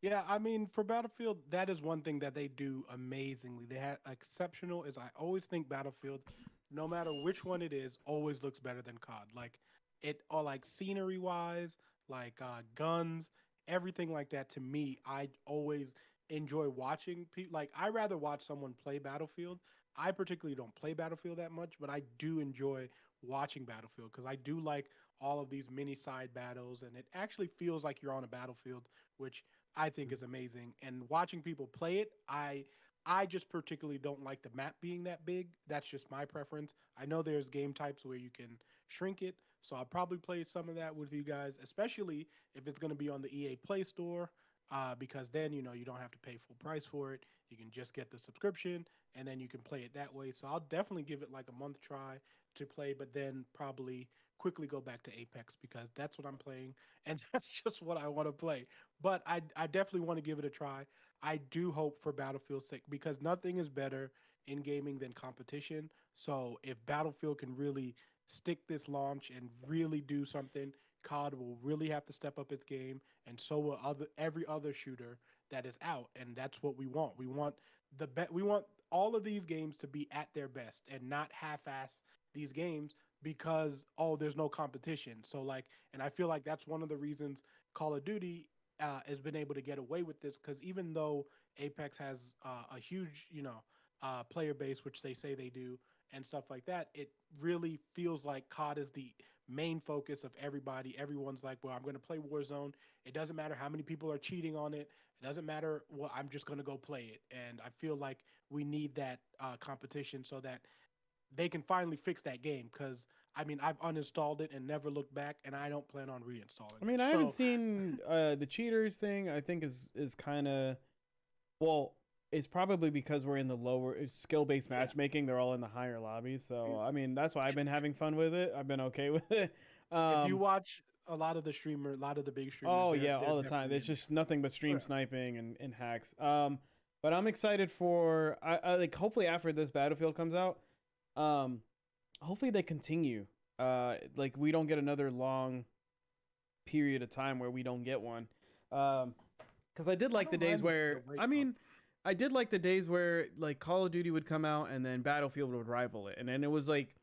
Yeah, I mean, for Battlefield, that is one thing that they do amazingly. They have exceptional. Is I always think Battlefield, no matter which one it is, always looks better than COD. Like it, or like scenery wise, like guns, everything like that. To me, I always enjoy watching people. Like I rather watch someone play Battlefield. I particularly don't play Battlefield that much, but I do enjoy watching Battlefield because I do like all of these mini side battles, and it actually feels like you're on a battlefield, which I think is amazing. And watching people play it, I just particularly don't like the map being that big. That's just my preference. I know there's game types where you can shrink it, so I'll probably play some of that with you guys, especially if it's going to be on the EA Play Store, because then you don't have to pay full price for it. You can just get the subscription, and then you can play it that way. So I'll definitely give it like a month try to play, but then probably quickly go back to Apex because that's what I'm playing, and that's just what I want to play. But I definitely want to give it a try. I do hope for Battlefield 6 because nothing is better in gaming than competition. So if Battlefield can really stick this launch and really do something, COD will really have to step up its game, and so will every other shooter that is out, and that's what we want. We want we want all of these games to be at their best and not half-ass these games because there's no competition. So like, and I feel like that's one of the reasons Call of Duty has been able to get away with this, because even though Apex has a huge player base, which they say they do, and stuff like that, it really feels like COD is the main focus of everybody. Everyone's like, well, I'm going to play Warzone. It doesn't matter how many people are cheating on it. It doesn't matter. Well, I'm just going to go play it. And I feel like we need that competition so that they can finally fix that game. Because, I mean, I've uninstalled it and never looked back, and I don't plan on reinstalling it. I mean, I haven't seen the cheaters thing. I think is kind of, well, it's probably because we're in the lower skill-based matchmaking. They're all in the higher lobbies. So, I mean, that's why I've been having fun with it. I've been okay with it. If you watch a lot of the big streamers. Oh, yeah, all the time. It's just nothing but stream sniping and hacks. But I'm excited for, I like, hopefully after this Battlefield comes out, hopefully they continue. Like, we don't get another long period of time where we don't get one. Because I did like the days where, I did like the days where like Call of Duty would come out and then Battlefield would rival it, and then it was like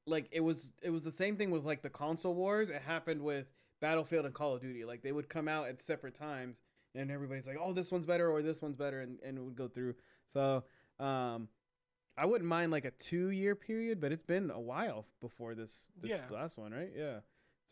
it was the same thing with like the console wars. It happened with Battlefield and Call of Duty. Like they would come out at separate times, and everybody's like, "Oh, this one's better," or "This one's better," and it would go through. So, I wouldn't mind like a 2-year period, but it's been a while before this last one, right? Yeah.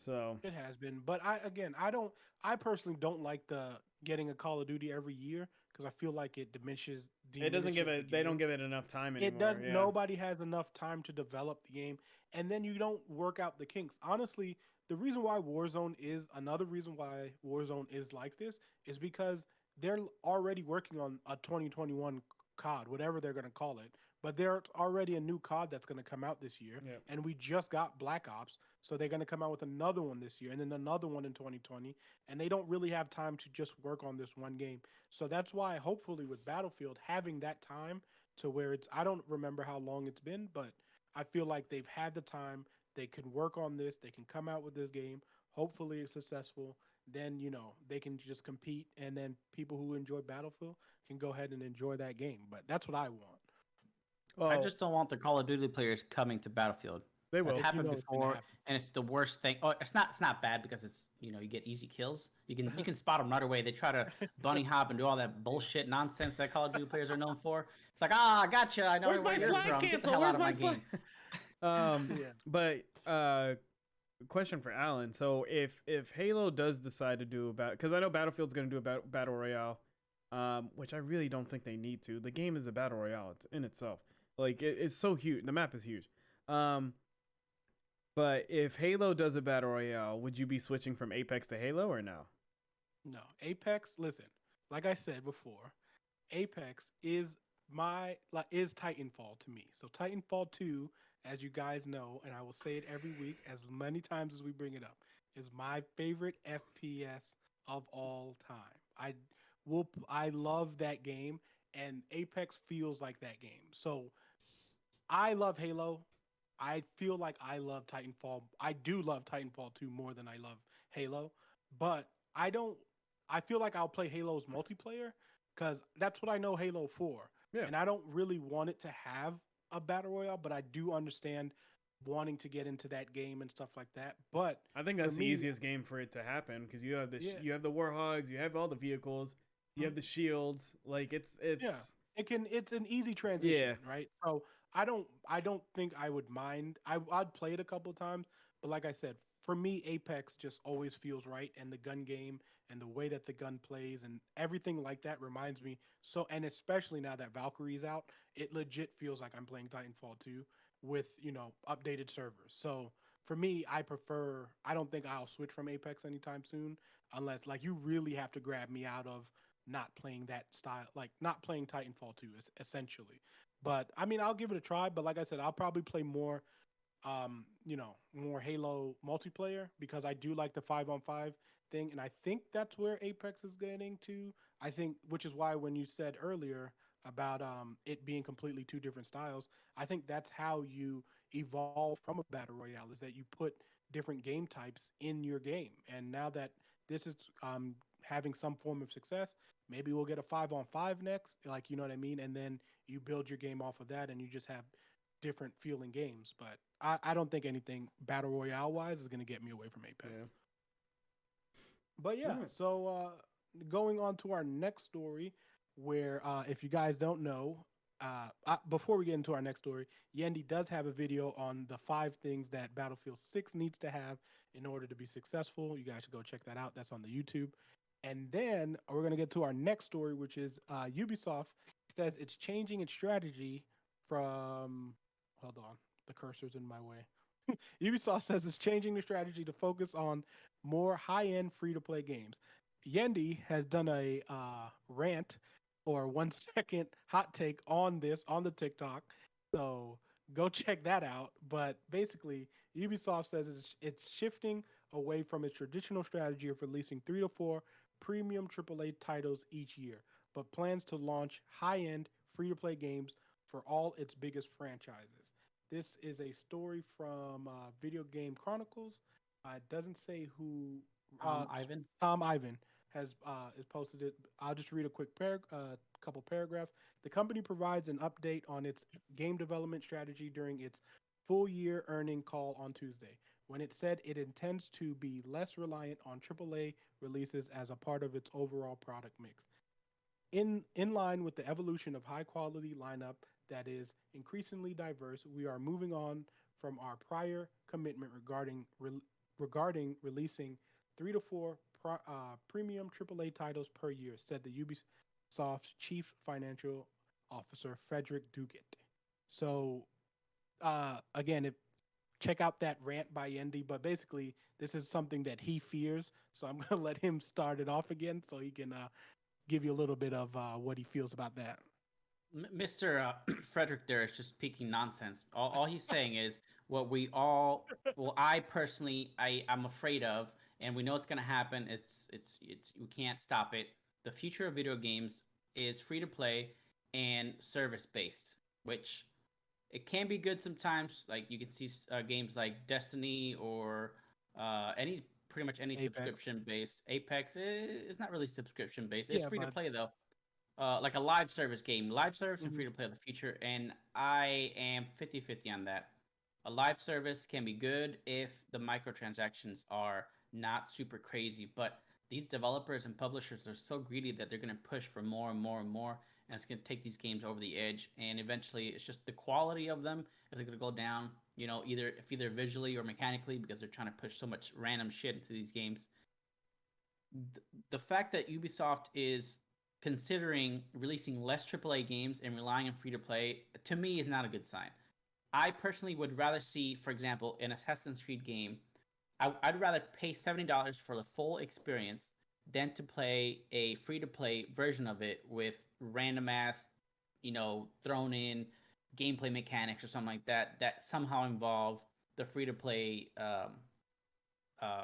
So It has been, but I personally don't like the getting a Call of Duty every year because I feel like it it doesn't give diminishes the it. They don't game. give it enough time It anymore. does. Yeah. Nobody has enough time to develop the game, and then you don't work out the kinks. Honestly, the reason why Warzone is another reason why Warzone is like this is because they're already working on a 2021 COD, whatever they're going to call it. But there's already a new COD that's going to come out this year, Yeah. and we just got Black Ops, so they're going to come out with another one this year, and then another one in 2020. And they don't really have time to just work on this one game. So that's why, hopefully, with Battlefield having that time to where it's I don't remember how long it's been, but I feel like they've had the time. They can work on this. They can come out with this game. Hopefully it's successful. Then, they can just compete and then people who enjoy Battlefield can go ahead and enjoy that game. But that's what I want. I Well, just don't want the Call of Duty players coming to Battlefield. they That's will. You happened know it's gonna before, happen. and it's the worst thing. Oh, it's not bad because it's you get easy kills. You can spot them right away. They try to bunny hop and do all that Yeah. bullshit nonsense that Call of Duty players are known for. It's like, I gotcha. I know Where's where my you're slide from. Get the cancel? hell out Where's of my my slide? game. Yeah. But question for Alan. So if Halo does decide to do about, because I know Battlefield's going to do a battle royale, which I really don't think they need to. The game is a battle royale in itself. Like it's so huge. The map is huge. Um, but if Halo does a battle royale, would you be switching from Apex to Halo or no? No. Apex, listen, like I said before, Apex is Titanfall to me. So Titanfall 2, as you guys know, and I will say it every week as many times as we bring it up, is my favorite FPS of all time. I love that game, and Apex feels like that game. So I love Halo. I feel like I love Titanfall. I do love Titanfall 2 more than I love Halo, but I don't I feel like I'll play Halo's multiplayer cuz that's what I know Halo for. Yeah. And I don't really want it to have a battle royale, but I do understand wanting to get into that game and stuff like that. But I think for that's the me, easiest game for it to happen because you have yeah. you have the Warhogs, you have all the vehicles, you Mhm. have the shields. Like Yeah. It's an easy yeah. transition, right? So I don't think I would mind. I'd play it a couple of times, but like I said, for me Apex just always feels right, and the gun game and the way that the gun plays and everything like that reminds me so, and especially now that Valkyrie's out, it legit feels like I'm playing Titanfall 2 with, updated servers. So for me, I don't think I'll switch from Apex anytime soon unless like you really have to grab me out of not playing that style, like not playing Titanfall 2 is essentially. But I mean, I'll give it a try. But like I said, I'll probably play more Halo multiplayer because I do like the 5-on-5 thing. And I think that's where Apex is getting to. I think, which is why when you said earlier about it being completely two different styles, I think that's how you evolve from a battle royale is that you put different game types in your game. And now that this is having some form of success, maybe we'll get a 5-on-5 next, like, you know what I mean? And then you build your game off of that and you just have different feeling games. But I don't think anything battle royale wise is going to get me away from Apex. Yeah. But yeah, Alright. so going on to our next story, where if you guys don't know, before we get into our next story, Yendi does have a video on the 5 things that Battlefield 6 needs to have in order to be successful. You guys should go check that out. That's on the YouTube. And then we're going to get to our next story, which is Ubisoft says it's changing its strategy from. Hold on, the cursor's in my way. Ubisoft says it's changing the strategy to focus on more high-end free-to-play games. Yendi has done a rant or 1 second hot take on this on the TikTok, so go check that out. But basically, Ubisoft says it's shifting away from its traditional strategy of releasing 3 to 4 premium AAA titles each year, but plans to launch high-end free-to-play games for all its biggest franchises. This is a story from Video Game Chronicles. It doesn't say who. Ivan. Tom Ivan has posted it. I'll just read a quick couple paragraphs. The company provides an update on its game development strategy during its full year earning call on Tuesday, when it said it intends to be less reliant on AAA releases as a part of its overall product mix. In line with the evolution of high quality lineup that is increasingly diverse, we are moving on from our prior commitment regarding regarding releasing 3 to 4 premium AAA titles per year, said the Ubisoft's chief financial officer, Frederick Duguet. So, again, check out that rant by Andy, but basically, this is something that he fears. So, I'm going to let him start it off again so he can give you a little bit of what he feels about that. Mr. Frederick there is just speaking nonsense. All he's saying is what we all, well, I personally, I'm afraid of, and we know it's going to happen. It's we can't stop it. The future of video games is free to play and service based, which it can be good sometimes. Like you can see games like Destiny or any pretty much any Apex. subscription based. Apex is not really subscription based. It's Yeah, free to but play though. Like a live service game, live service and mhm. free to play of the future, and I am 50-50 on that. A live service can be good if the microtransactions are not super crazy, but these developers and publishers are so greedy that they're going to push for more and more and more, and it's going to take these games over the edge, and eventually it's just the quality of them is going to go down, either visually or mechanically, because they're trying to push so much random shit into these games. The fact that Ubisoft is considering releasing less AAA games and relying on free to play, to me, is not a good sign. I personally would rather see, for example, an Assassin's Creed game. I'd rather pay $70 for the full experience than to play a free to play version of it with random ass, thrown in gameplay mechanics or something like that that somehow involve the free to play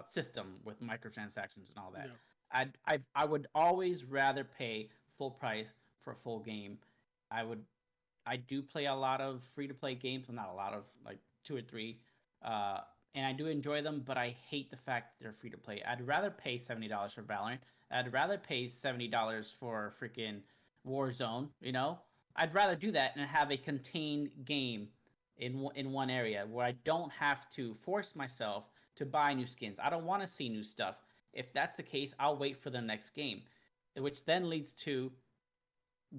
system with microtransactions and all that. Yeah. I would always rather pay full price for a full game. I would I do play a lot of free to play games, well, not a lot of, like two or three, uh, and I do enjoy them. But I hate the fact that they're free to play. I'd rather pay $70 for Valorant. I'd rather pay $70 for freaking Warzone. I'd rather do that and have a contained game in one area where I don't have to force myself to buy new skins. I don't want to see new stuff. If that's the case, I'll wait for the next game, which then leads to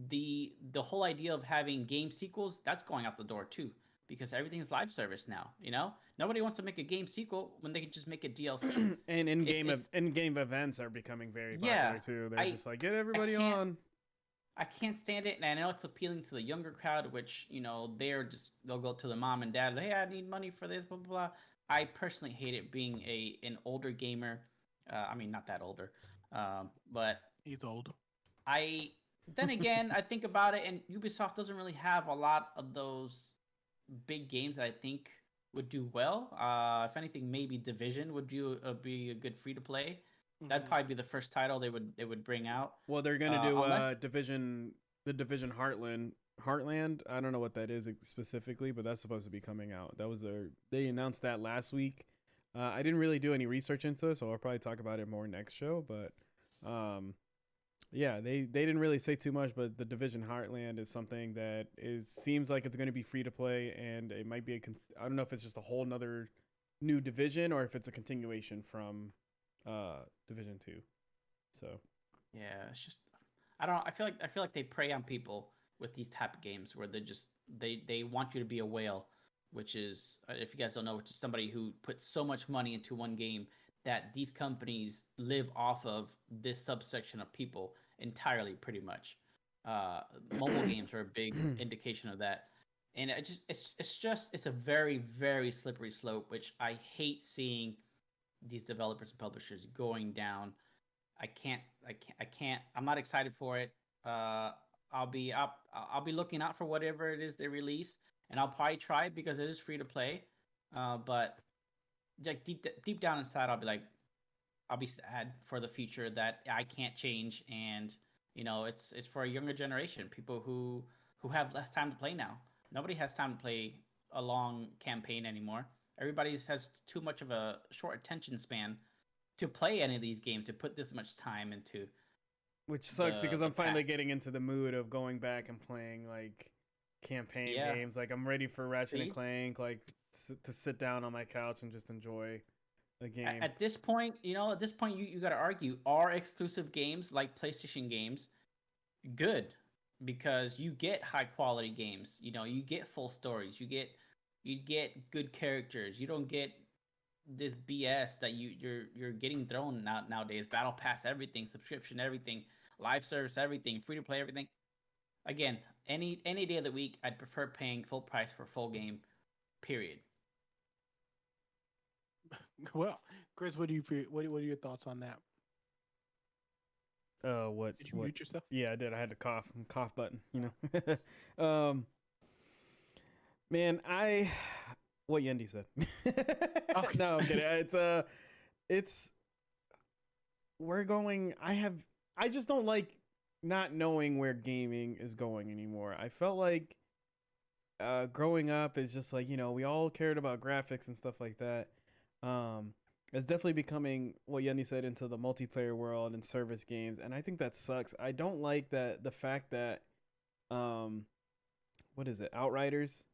the whole idea of having game sequels. That's going out the door too, because everything's live service now. Nobody wants to make a game sequel when they can just make a DLC. And It's in-game events are becoming very yeah. popular too. They're I just like, get I everybody can't on. I can't stand it, and I know it's appealing to the younger crowd, which they'll go to the mom and dad. Hey, I need money for this, blah blah blah. I personally hate it being an older gamer. I mean, not that older, but He's old. I then again I think about it, and Ubisoft doesn't really have a lot of those big games that I think would do well. If anything, maybe Division would be a good free to play. That'd Hmm. probably be the first title they would bring out. Well, they're gonna do Unless the Division Heartland. I don't know what that is specifically, but that's supposed to be coming out. They announced that last week. I didn't really do any research into it, so I'll probably talk about it more next show. But yeah, they didn't really say too much. But the Division Heartland is something that seems like it's going to be free to play, and it might be I don't know if it's just a whole nother new division or if it's a continuation from Division 2. So yeah, it's just I don't know. I feel like they prey on people with these type of games where they want you to be a whale, which is, if you guys don't know, which is somebody who puts so much money into one game that these companies live off of this subsection of people entirely, pretty much. Mobile games are a big indication of that, and it's a very very slippery slope, which I hate seeing these developers and publishers going down. I can't. I'm not excited for it. Uh, I'll be up. I'll be looking out for whatever it is they release, and I'll probably try it because it is free to play. But like deep down inside, I'll be sad for the future that I can't change, and it's for a younger generation, people who have less time to play now. Nobody has time to play a long campaign anymore. Everybody has too much of a short attention span to play any of these games, to put this much time into which sucks because the I'm finally past. getting into the mood of going back and playing like campaign Yeah, games. Like I'm ready for Ratchet and see, Clank, like to sit down on my couch and just enjoy a game. at this point, you got to argue: are exclusive games like PlayStation games good? Because you get high quality games. You get full stories. You get good characters. You don't get this BS that you're getting thrown nowadays. Battle pass, everything, subscription, everything, live service, everything, free to play, everything. Again, any day of the week, I'd prefer paying full price for full game. Period. Well, Chris, what do you feel? What are your thoughts on that? What? Did you What? mute yourself? Yeah, I did. I had to cough button. You know. Man, what Yendi said. Okay. No, I'm kidding. It's we're going. I just don't like not knowing where gaming is going anymore. I felt like growing up is just like, we all cared about graphics and stuff like that. It's definitely becoming what Yenny said into the multiplayer world and service games, and I think that sucks. I don't like the fact that what is it, Outriders,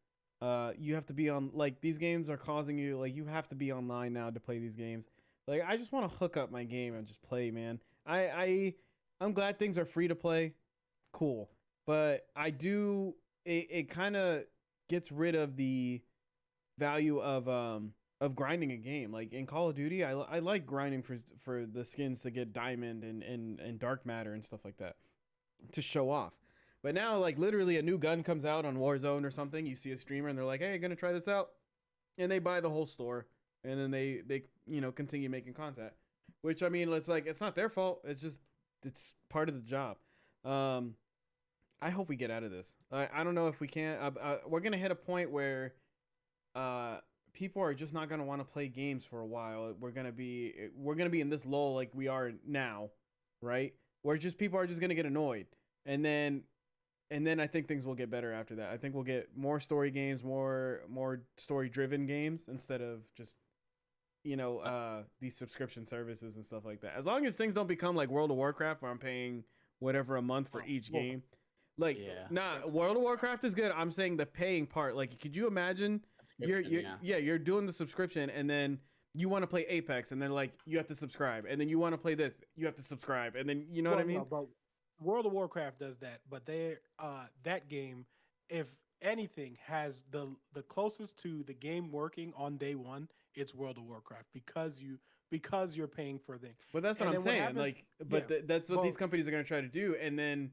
you have to be on, like, these games are causing you, like, you have to be online now to play these games. Like, I just want to hook up my game and just play, man. I'm glad things are free to play, cool, but it kind of gets rid of the value of grinding a game. Like in Call of Duty, I like grinding for the skins to get diamond and dark matter and stuff like that to show off. But now, like, literally a new gun comes out on Warzone or something, you see a streamer and they're like, hey, gonna try this out, and they buy the whole store, and then they continue making content, which, I mean, it's like, it's not their fault, it's part of the job. I hope we get out of this. I don't know if we can. We're gonna hit a point where people are just not gonna want to play games for a while. We're gonna be in this lull like we are now, right? Where just people are just gonna get annoyed, and then I think things will get better after that. I think we'll get more story games, more story driven games, instead of just these subscription services and stuff like that. As long as things don't become like World of Warcraft, where I'm paying whatever a month for each game. Like, Yeah. nah, World of Warcraft is good. I'm saying the paying part. Like, could you imagine you're doing the subscription, and then you want to play Apex, and then, like, you have to subscribe, and then you want to play this, you have to subscribe, and then, you know what I mean? No, but World of Warcraft does that, but that game, if anything, has the closest to the game working on day one. It's World of Warcraft because you're paying for things. But that's what I'm saying. Like, but yeah, that's what these companies are going to try to do, and then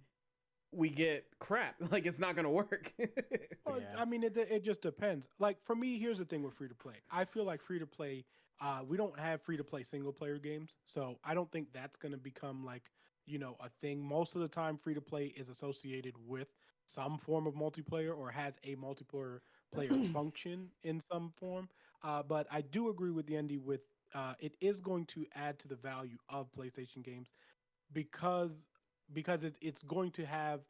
we get crap. Like, it's not going to work. Well, I mean, it just depends. Like, for me, here's the thing with free to play. I feel like free to play, we don't have free to play single player games, so I don't think that's going to become like, a thing. Most of the time, free to play is associated with some form of multiplayer or has a multiplayer player function in some form. But I do agree with Andy with it is going to add to the value of PlayStation games because it's going to have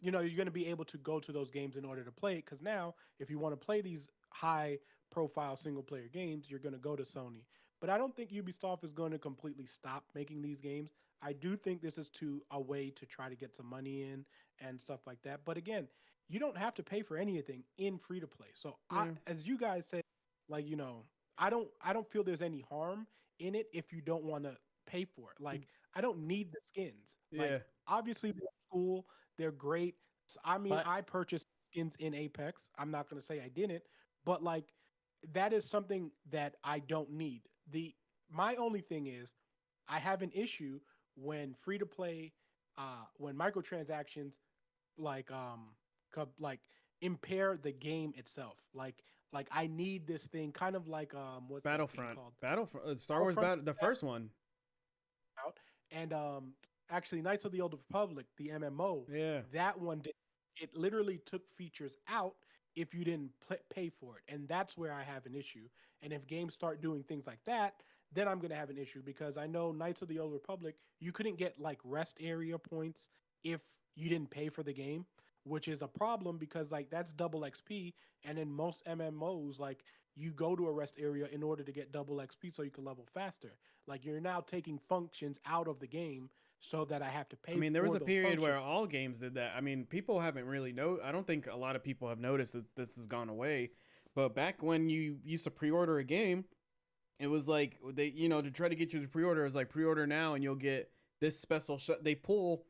you're going to be able to go to those games in order to play it, because now if you want to play these high profile single player games, you're going to go to Sony. But I don't think Ubisoft is going to completely stop making these games. I do think this is a way to try to get some money in and stuff like that. But again, you don't have to pay for anything in free to play. So as you guys say, like, I don't feel there's any harm in it if you don't want to pay for it. Like, I don't need the skins. Like, obviously they're cool, they're great. I mean, I purchased skins in Apex. I'm not going to say I didn't, but like, that is something that I don't need. My only thing is, I have an issue when free to play, when microtransactions like impair the game itself. Like I need this thing, kind of like what's Battlefront, Star Wars Battlefront, the first one. Out and actually Knights of the Old Republic, the MMO. Yeah, that one it literally took features out if you didn't pay for it, and that's where I have an issue. And if games start doing things like that, then I'm going to have an issue, because I know Knights of the Old Republic, you couldn't get like rest area points if you didn't pay for the game, which is a problem because like that's double XP. And in most MMOs, like you go to a rest area in order to get double XP so you can level faster. Like you're now taking functions out of the game so that I have to pay. I mean, there was a period functions where all games did that. I mean, people haven't really I don't think a lot of people have noticed that this has gone away. But back when you used to pre-order a game, it was like they, to try to get you to pre-order, it was like pre-order now and you'll get this special they pull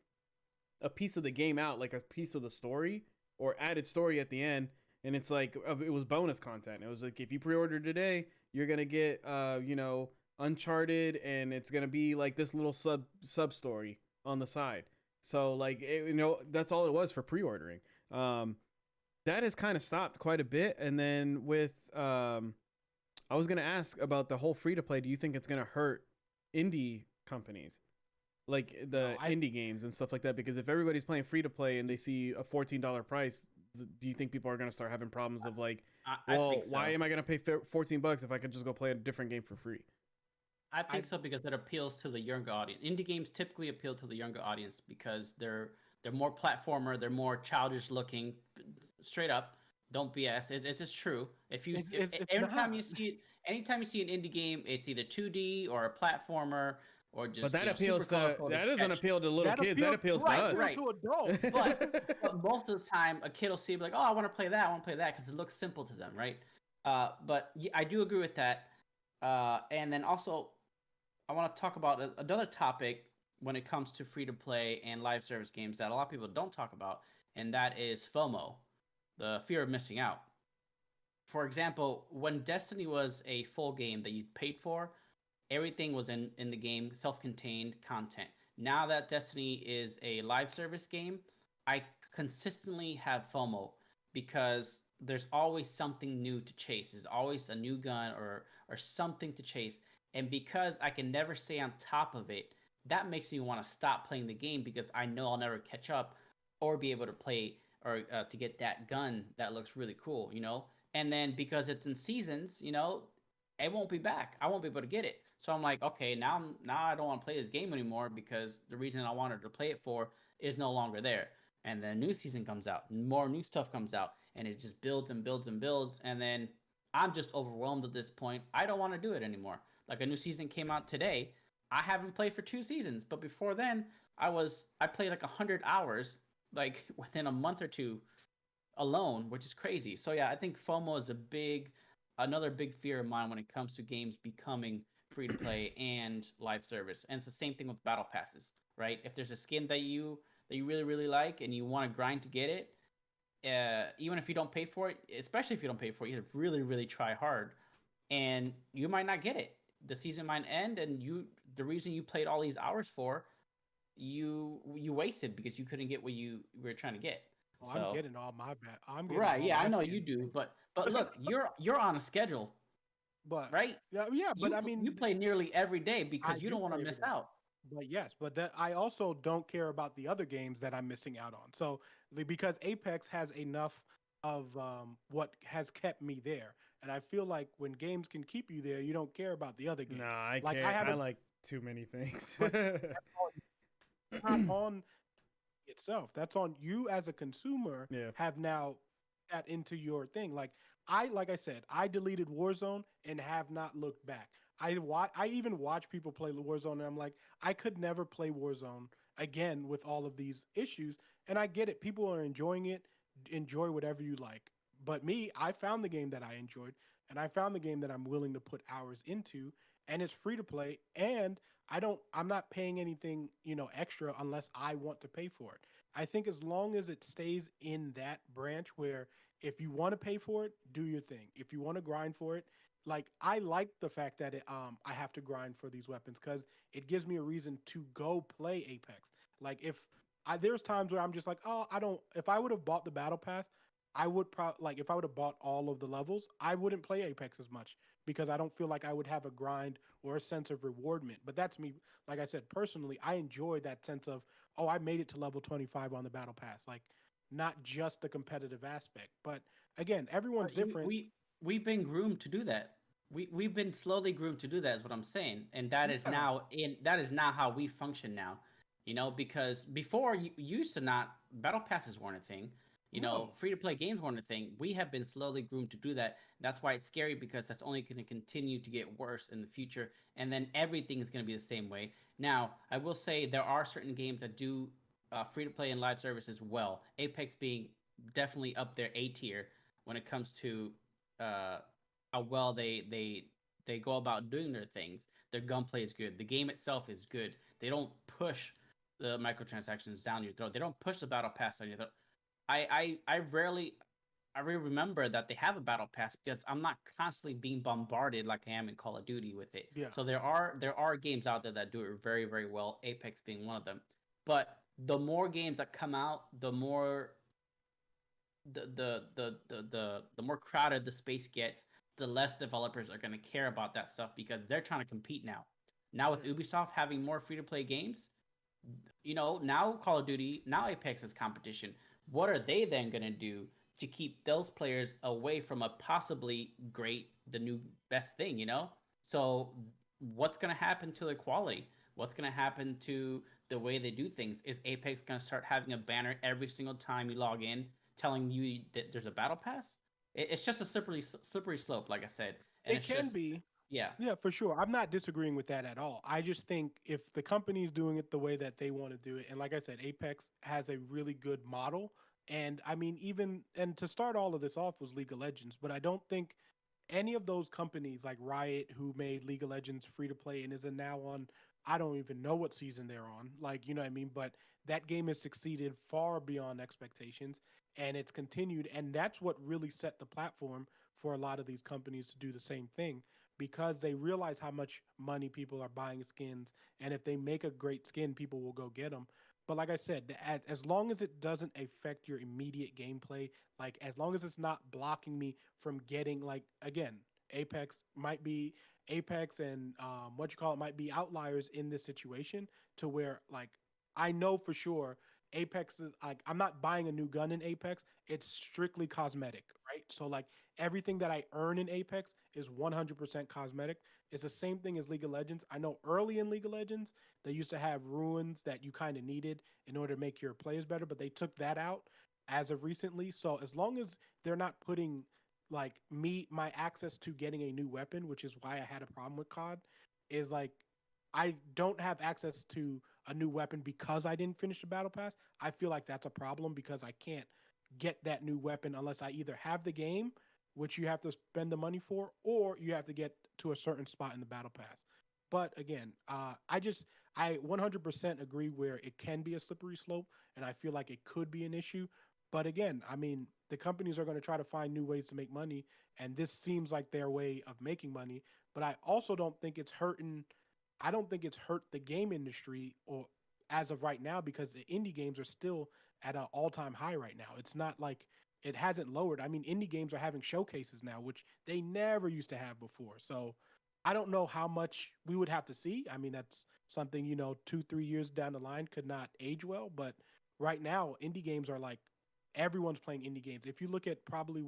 a piece of the game out, like a piece of the story or added story at the end, and it's like it was bonus content. It was like if you pre-order today, you're gonna get Uncharted, and it's gonna be like this little sub story on the side. So like that's all it was for pre-ordering. That has kind of stopped quite a bit, and then with I was gonna ask about the whole free to play. Do you think it's gonna hurt indie companies, like the indie games and stuff like that? Because if everybody's playing free to play and they see a $14 price, do you think people are gonna start having problems of like, well, why am I gonna pay $14 if I could just go play a different game for free? I think so because it appeals to the younger audience. Indie games typically appeal to the younger audience because they're more platformer, they're more childish looking, straight up. Don't BS. It's just true. If you anytime you see an indie game, it's either 2D or a platformer or just. But that appeals to that doesn't appeal to little kids. That appeals to us. Right. To adults. But most of the time, a kid will see like, oh, I want to play that. I want to play that because it looks simple to them, right? But I do agree with that. And then also, I want to talk about another topic when it comes to free to play and live service games that a lot of people don't talk about, and that is FOMO, the fear of missing out. For example, when Destiny was a full game that you paid for, everything was in the game, self-contained content. Now that Destiny is a live service game, I consistently have FOMO because there's always something new to chase. There's always a new gun or something to chase. And because I can never stay on top of it, that makes me want to stop playing the game because I know I'll never catch up or be able to play or to get that gun that looks really cool, And then because it's in seasons, it won't be back. I won't be able to get it. So I'm like, okay, now I don't want to play this game anymore because the reason I wanted to play it for is no longer there. And then new season comes out, more new stuff comes out, and it just builds and builds and builds. And then I'm just overwhelmed at this point. I don't want to do it anymore. Like a new season came out today. I haven't played for 2 seasons, but before then, I played like 100 hours, like within a month or two alone, which is crazy. So yeah, I think FOMO is another big fear of mine when it comes to games becoming free to play and live service. And it's the same thing with battle passes, right? If there's a skin that you really really like and you want to grind to get it, even if you don't pay for it, especially if you don't pay for it, you have to really really try hard, and you might not get it. The season might end, and the reason you played all these hours for, you wasted because you couldn't get what you were trying to get. Oh, so, I'm getting all my bad. I'm getting right. Yeah, I know you do, but look, you're on a schedule, but right? Yeah, but I mean, you play nearly every day because you don't want to miss out. But yes, but I also don't care about the other games that I'm missing out on. So because Apex has enough of what has kept me there, and I feel like when games can keep you there, you don't care about the other games. No, I care. I like too many things. Not on itself. That's on you as a consumer. Yeah. Have now that into your thing. Like I said, I deleted Warzone and have not looked back. I even watch people play Warzone, and I'm like, I could never play Warzone again with all of these issues. And I get it. People are enjoying it. Enjoy whatever you like. But me, I found the game that I enjoyed, and I found the game that I'm willing to put hours into, and it's free to play. And I'm not paying anything, extra unless I want to pay for it. I think as long as it stays in that branch where if you want to pay for it, do your thing. If you want to grind for it, like I like the fact that I have to grind for these weapons because it gives me a reason to go play Apex. Like there's times where I'm just like, oh, if I would have bought the battle pass, I would if I would have bought all of the levels, I wouldn't play Apex as much because I don't feel like I would have a grind or a sense of rewardment. But that's me. Like I said, personally, I enjoy that sense of, oh, I made it to level 25 on the battle pass. Like not just the competitive aspect, but again, everyone's different. We've been groomed to do that. We've been slowly groomed to do that is what I'm saying. And that is now how we function now. Because before you used to not battle passes weren't a thing. Free to play games weren't a thing. We have been slowly groomed to do that. That's why it's scary because that's only going to continue to get worse in the future. And then everything is going to be the same way. Now, I will say there are certain games that do free to play and live services well. Apex being definitely up there A tier when it comes to how well they go about doing their things. Their gunplay is good. The game itself is good. They don't push the microtransactions down your throat. They don't push the battle pass down your throat. I rarely, I remember that they have a battle pass because I'm not constantly being bombarded like I am in Call of Duty with it. Yeah. So there are games out there that do it very very well. Apex being one of them. But the more games that come out, the more the more crowded the space gets, the less developers are going to care about that stuff because they're trying to compete now. Now with Ubisoft having more free to play games, now Call of Duty, now Apex is competition. What are they then going to do to keep those players away from a possibly great, the new best thing, So what's going to happen to the quality? What's going to happen to the way they do things? Is Apex going to start having a banner every single time you log in telling you that there's a battle pass? It's just a slippery slope, like I said. And It it's can just, be. yeah. Yeah, for sure. I'm not disagreeing with that at all. I just think if the company's doing it the way that they want to do it, and like I said, Apex has a really good model. And I mean, even and to start all of this off was League of Legends, but I don't think any of those companies like Riot, who made League of Legends free to play and is now on, I don't even know what season they're on. Like, you know what I mean? But that game has succeeded far beyond expectations and it's continued. And that's what really set the platform for a lot of these companies to do the same thing because they realize how much money people are buying skins. And if they make a great skin, people will go get them. But like I said, as long as it doesn't affect your immediate gameplay, like as long as it's not blocking me from getting like again, Apex and what you call it might be outliers in this situation to where like I know for sure Apex is like I'm not buying a new gun in Apex. It's strictly cosmetic, right? So like everything that I earn in Apex is 100% cosmetic. It's the same thing as League of Legends. I know early in League of Legends they used to have ruins that you kind of needed in order to make your players better, but they took that out as of recently. So as long as they're not putting like my access to getting a new weapon, which is why I had a problem with COD, is like I don't have access to a new weapon because I didn't finish the battle pass. I feel like that's a problem because I can't get that new weapon unless I either have the game, which you have to spend the money for, or you have to get to a certain spot in the battle pass. But again, I 100% agree where it can be a slippery slope, and I feel like it could be an issue. But again, I mean, the companies are going to try to find new ways to make money, and this seems like their way of making money. But I also don't think it's hurting. I don't think it's hurt the game industry or as of right now because the indie games are still at an all-time high right now. It's not like it hasn't lowered. I mean, indie games are having showcases now, which they never used to have before. So I don't know how much we would have to see. I mean, that's something, 2, 3 years down the line could not age well. But right now, indie games are like everyone's playing indie games. If you look at probably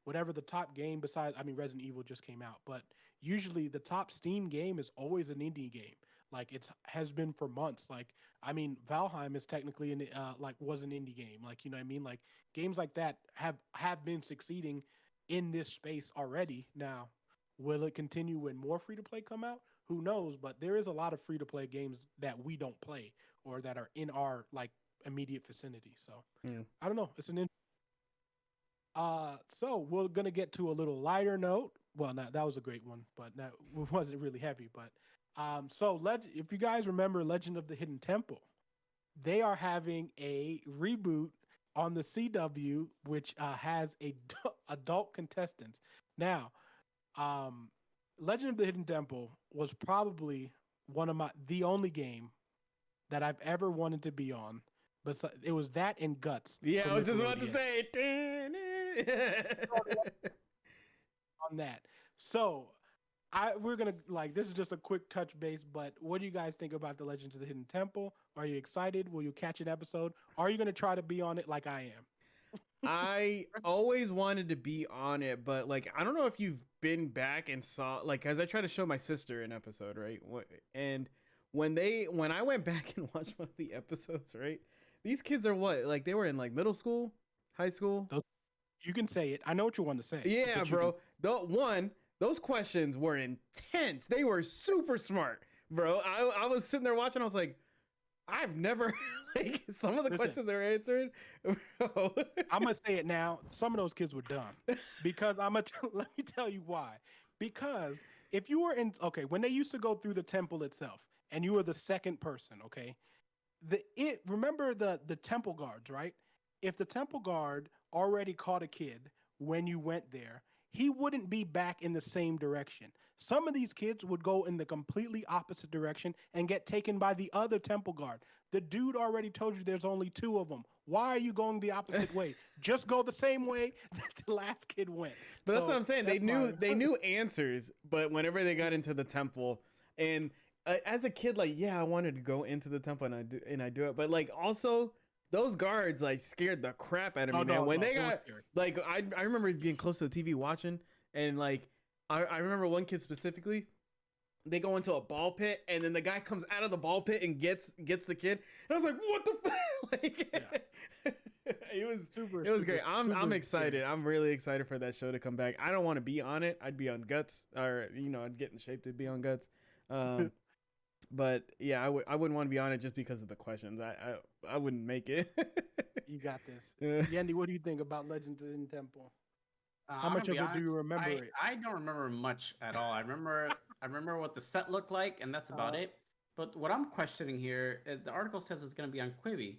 whatever the top game besides, I mean, Resident Evil just came out, but usually the top Steam game is always an indie game. Like it's has been for months. Like I mean, Valheim is technically was an indie game. Like you know what I mean. Like games like that have been succeeding in this space already. Now, will it continue when more free to play come out? Who knows? But there is a lot of free to play games that we don't play or that are in our like immediate vicinity. So I don't know. It's an so we're gonna get to a little lighter note. Well, that was a great one, but that wasn't really heavy. But if you guys remember Legend of the Hidden Temple, they are having a reboot on the CW, which has adult contestants. Now, Legend of the Hidden Temple was probably the only game that I've ever wanted to be on. But it was that and Guts. Yeah, I was just about to say on that. So we're gonna like this is just a quick touch base, but what do you guys think about the Legends of the Hidden Temple? Are you excited? Will you catch an episode? Are you gonna try to be on it like I am? I always wanted to be on it, but like I don't know if you've been back and saw like as I tried to show my sister an episode, right? And when I went back and watched one of the episodes, right? These kids are what? Like they were in like middle school, high school. You can say it. I know what you want to say. Yeah, bro. Those questions were intense. They were super smart, bro. I was sitting there watching. I was like, I've never like some of the questions they were answering. Bro. I'm gonna say it now. Some of those kids were dumb because let me tell you why. Because if you were when they used to go through the temple itself, and you were the second person, okay. Remember the temple guards, right? If the temple guard already caught a kid when you went there, he wouldn't be back in the same direction. Some of these kids would go in the completely opposite direction and get taken by the other temple guard. The dude already told you there's only two of them. Why are you going the opposite way? Just go the same way that the last kid went. But that's what I'm saying. They knew my... answers, but whenever they got into the temple, and as a kid, like, yeah, I wanted to go into the temple and I do it, but like also those guards like scared the crap out of me, man. When they got like, I remember being close to the TV watching, and like I remember one kid specifically. They go into a ball pit, and then the guy comes out of the ball pit and gets the kid. And I was like, "What the fuck?" Like, it was great. I'm excited. Scary. I'm really excited for that show to come back. I don't want to be on it. I'd be on Guts, or I'd get in shape to be on Guts. But yeah, I wouldn't want to be on it just because of the questions. I wouldn't make it. You got this, Yendi. What do you think about Legends in Temple? How much of it do you remember? I don't remember much at all. I remember what the set looked like, and that's about it. But what I'm questioning here is the article says it's going to be on Quibi.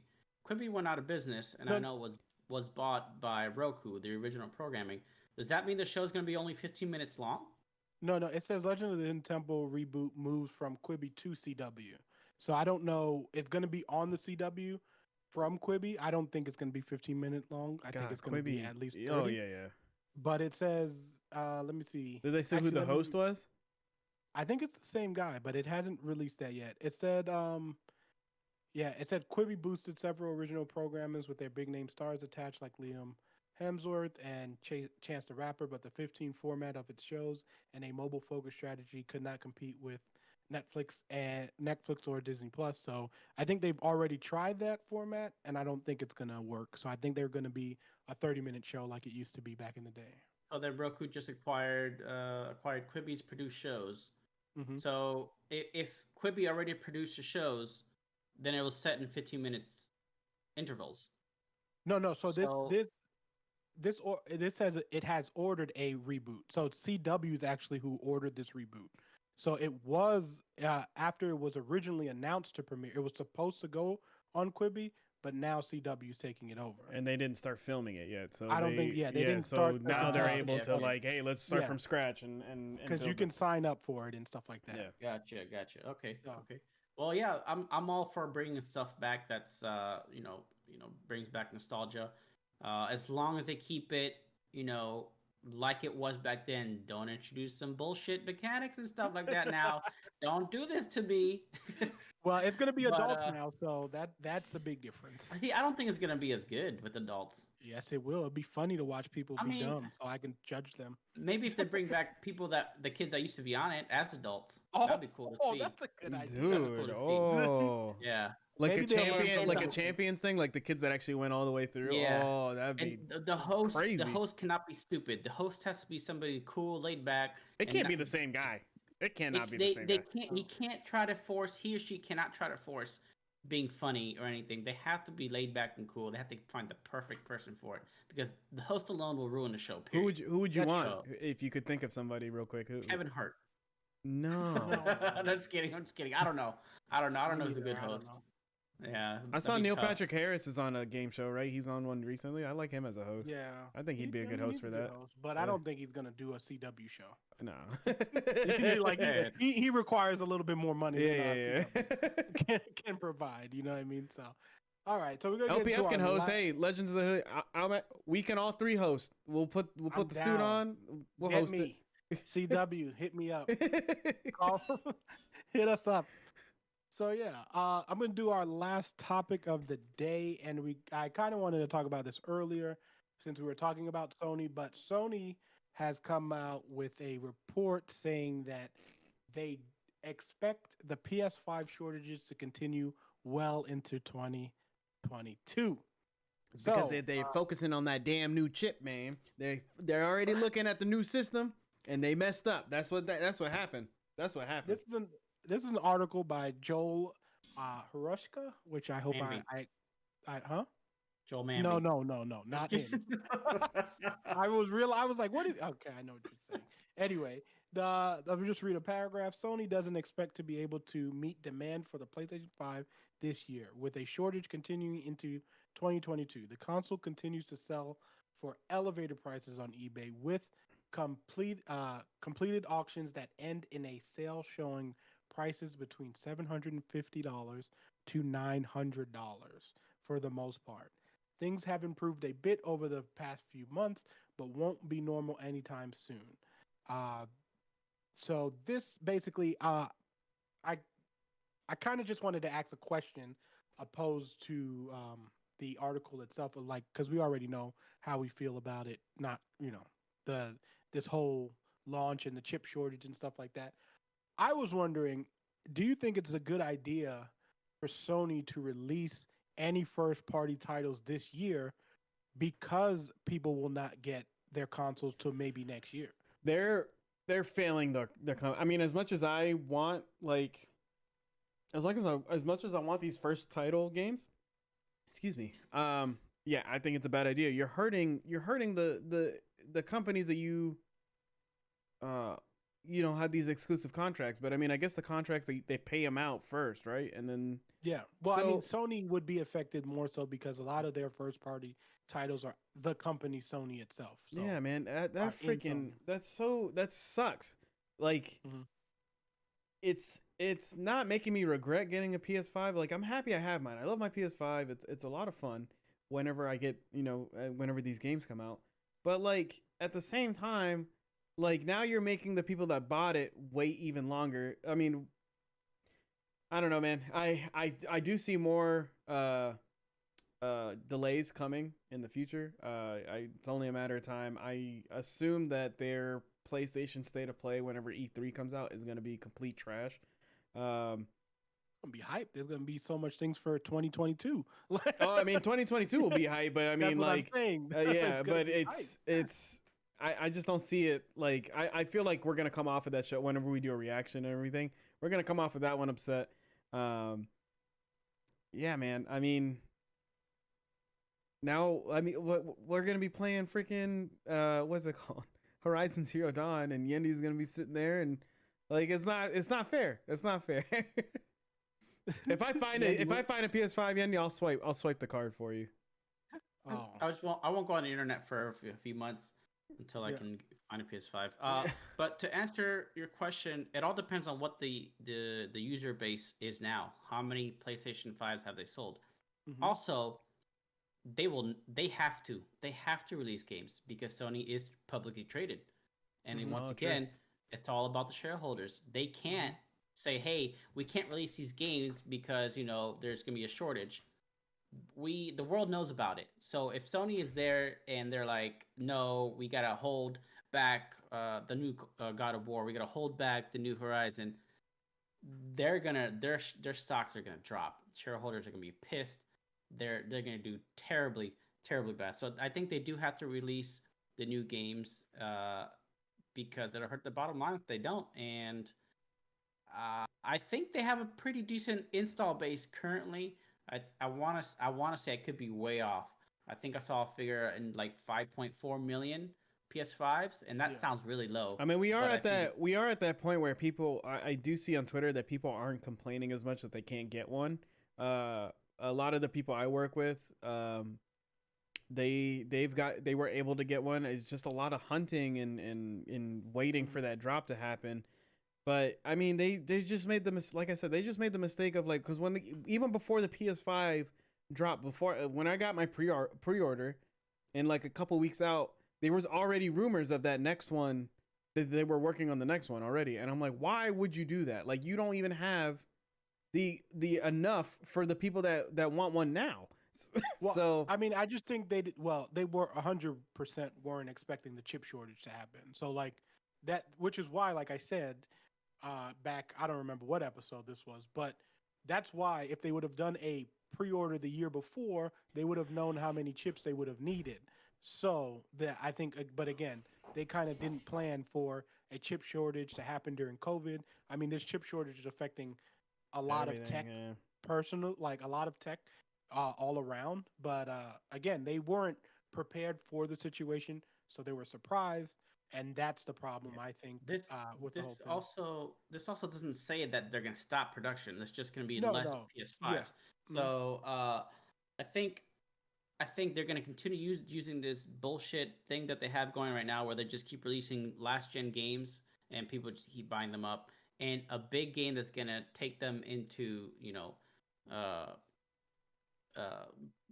Quibi went out of business, and I know was bought by Roku, the original programming. Does that mean the show's going to be only 15 minutes long? No. It says Legend of the Hidden Temple reboot moves from Quibi to CW. So I don't know. It's going to be on the CW from Quibi. I don't think it's going to be 15 minutes long. I think it's going to be at least 30. Oh, yeah. But it says, let me see. Did they say who the host was? I think it's the same guy, but it hasn't released that yet. It said, it said Quibi boosted several original programmers with their big name stars attached, like Liam Hemsworth and Chance the Rapper, but the 15 format of its shows and a mobile focused strategy could not compete with Netflix or Disney Plus. So I think they've already tried that format, and I don't think it's gonna work. So I think they're gonna be a 30-minute show like it used to be back in the day. Oh, then Roku just acquired Quibi's produced shows. Mm-hmm. So if Quibi already produced the shows, then it was set in 15 minutes intervals. No. So this says it has ordered a reboot. So CW is actually who ordered this reboot. So it was after it was originally announced to premiere. It was supposed to go on Quibi, but now CW is taking it over. And they didn't start filming it yet. So I don't think. Yeah, they didn't start. So now they're able to like, hey, let's start from scratch and because you can sign up for it and stuff like that. Yeah. Gotcha. Okay. Okay. Well, yeah, I'm all for bringing stuff back. That's brings back nostalgia. As long as they keep it, like it was back then. Don't introduce some bullshit mechanics and stuff like that now. Don't do this to me. Well, it's going to be adults now, so that's a big difference. See, I don't think it's going to be as good with adults. Yes, it will. It'd be funny to watch people be dumb, so I can judge them. Maybe if they bring back the kids that used to be on it as adults, that'd be cool to see. Oh, that's a good idea. Dude, yeah. Like a champions thing, like the kids that actually went all the way through. Yeah. Oh, that'd be the host. Crazy. The host cannot be stupid. The host has to be somebody cool, laid back. It can't be the same guy. It cannot be the same guy. He or she cannot try to force being funny or anything. They have to be laid back and cool. They have to find the perfect person for it because the host alone will ruin the show. Period. Who would you want if you could think of somebody real quick? Kevin Hart. No. I'm just kidding. I don't know. I don't know who's a good host. Yeah, I saw Neil Patrick Harris is on a game show, right? He's on one recently. I like him as a host. Yeah, I think he'd be a good host for that. But I don't think he's gonna do a CW show. No, he requires a little bit more money than CW can provide. You know what I mean? So, all right. So we're gonna LPF can host. Hey, Legends of the Hood. We can all three host. We'll put the suit on. We'll host it. CW, hit me up. Call, hit us up. So yeah, I'm gonna do our last topic of the day, and I kind of wanted to talk about this earlier since we were talking about Sony, but Sony has come out with a report saying that they expect the PS5 shortages to continue well into 2022. Because they're focusing on that damn new chip, man. They're already looking at the new system, and they messed up. That's what happened. That's what happened. This is an article by Joel Hirushka, which I hope Joel Mamby. No, not him. I was like, what is? Okay, I know what you're saying. Anyway, let me just read a paragraph. Sony doesn't expect to be able to meet demand for the PlayStation 5 this year, with a shortage continuing into 2022. The console continues to sell for elevated prices on eBay with completed auctions that end in a sale showing prices between $750 to $900 for the most part. Things have improved a bit over the past few months, but won't be normal anytime soon. Uh, so this basically, I I kind of just wanted to ask a question opposed to the article itself, of like, because we already know how we feel about it. Not, the this whole launch and the chip shortage and stuff like that. I was wondering, do you think it's a good idea for Sony to release any first party titles this year because people will not get their consoles till maybe next year? They're they're failing I mean, as much as I want like as much as I want these first title games, excuse me. Yeah, I think it's a bad idea. You're hurting the companies that uh have these exclusive contracts, but I mean, I guess the contracts they pay them out first, right? And then Yeah. Well, I mean, so Sony would be affected more so because a lot of their first party titles are the company Sony itself. So yeah, man, are that in freaking Sony. that sucks. Like Mhm. it's not making me regret getting a PS5. Like I'm happy I have mine. I love my PS5. It's a lot of fun whenever I get, whenever these games come out. But like at the same time, like now you're making the people that bought it wait even longer. I mean, I don't know, man. I do see more delays coming in the future. It's only a matter of time. I assume that their PlayStation State of Play whenever E3 comes out is going to be complete trash. Um, Gonna be hyped. There's gonna be so much things for 2022. oh, I mean, 2022 will be hype, but I That's mean, what I'm like, saying. It's yeah, gonna but be hype. it's. I just don't see it. Like, I feel like we're gonna come off of that show whenever we do a reaction and everything. We're gonna come off of that one upset. Um, yeah, man. I mean, now, I mean, we're gonna be playing freaking what's it called? Horizon Zero Dawn, and Yendi's gonna be sitting there, and like, it's not fair. It's not fair. Yeah, If I find a PS5, Yendi, I'll swipe the card for you. Oh, I won't go on the internet for a few months until I yeah. can find a PS5. But to answer your question, it all depends on what the user base is now. How many PlayStation 5s have they sold? Hmm. Also, they have to release games because Sony is publicly traded. And then Hmm. once Oh, true. again, it's all about the shareholders. They can't Hmm. say, "Hey, we can't release these games because, there's going to be a shortage." The world knows about it. So if Sony is there and they're like, "No, we got to hold back the new God of War. We got to hold back the new Horizon." Their stocks are gonna drop. Shareholders are gonna be pissed. They're gonna do terribly bad. So I think they do have to release the new games because it'll hurt the bottom line if they don't. And I think they have a pretty decent install base currently. I wanna say I could be way off. I think I saw a figure in like 5.4 million PS5s, and that Yeah. sounds really low. I mean, But I think it's we are at that point where people I do see on Twitter that people aren't complaining as much that they can't get one. A lot of the people I work with, they were able to get one. It's just a lot of hunting and waiting for Hmm. that drop to happen. But I mean, they just made like I said, they just made the mistake of like, because even before the PS5 dropped, before when I got my pre-order and like a couple weeks out, there was already rumors of that next one, that they were working on the next one already. And I'm like, why would you do that? Like, you don't even have the enough for the people that want one now. Well, So I mean, I just think they did. Well, they were 100% weren't expecting the chip shortage to happen. So like that, which is why, like I said, back, I don't remember what episode this was, but that's why if they would have done a pre-order the year before, they would have known how many chips they would have needed. So that I think, but again, they kind of didn't plan for a chip shortage to happen during COVID. I mean, this chip shortage is affecting a lot of everything, tech, personal, like a lot of tech, all around. But again, they weren't prepared for the situation, so they were surprised, and that's the problem yeah. I think This with the whole this thing. also this also doesn't say that they're gonna stop production. There's just gonna be No, less no, yeah. PS5s. Mhm. So I think I think they're going to continue using this bullshit thing that they have going right now, where they just keep releasing last gen games and people just keep buying them up. And a big game that's going to take them into, uh, uh,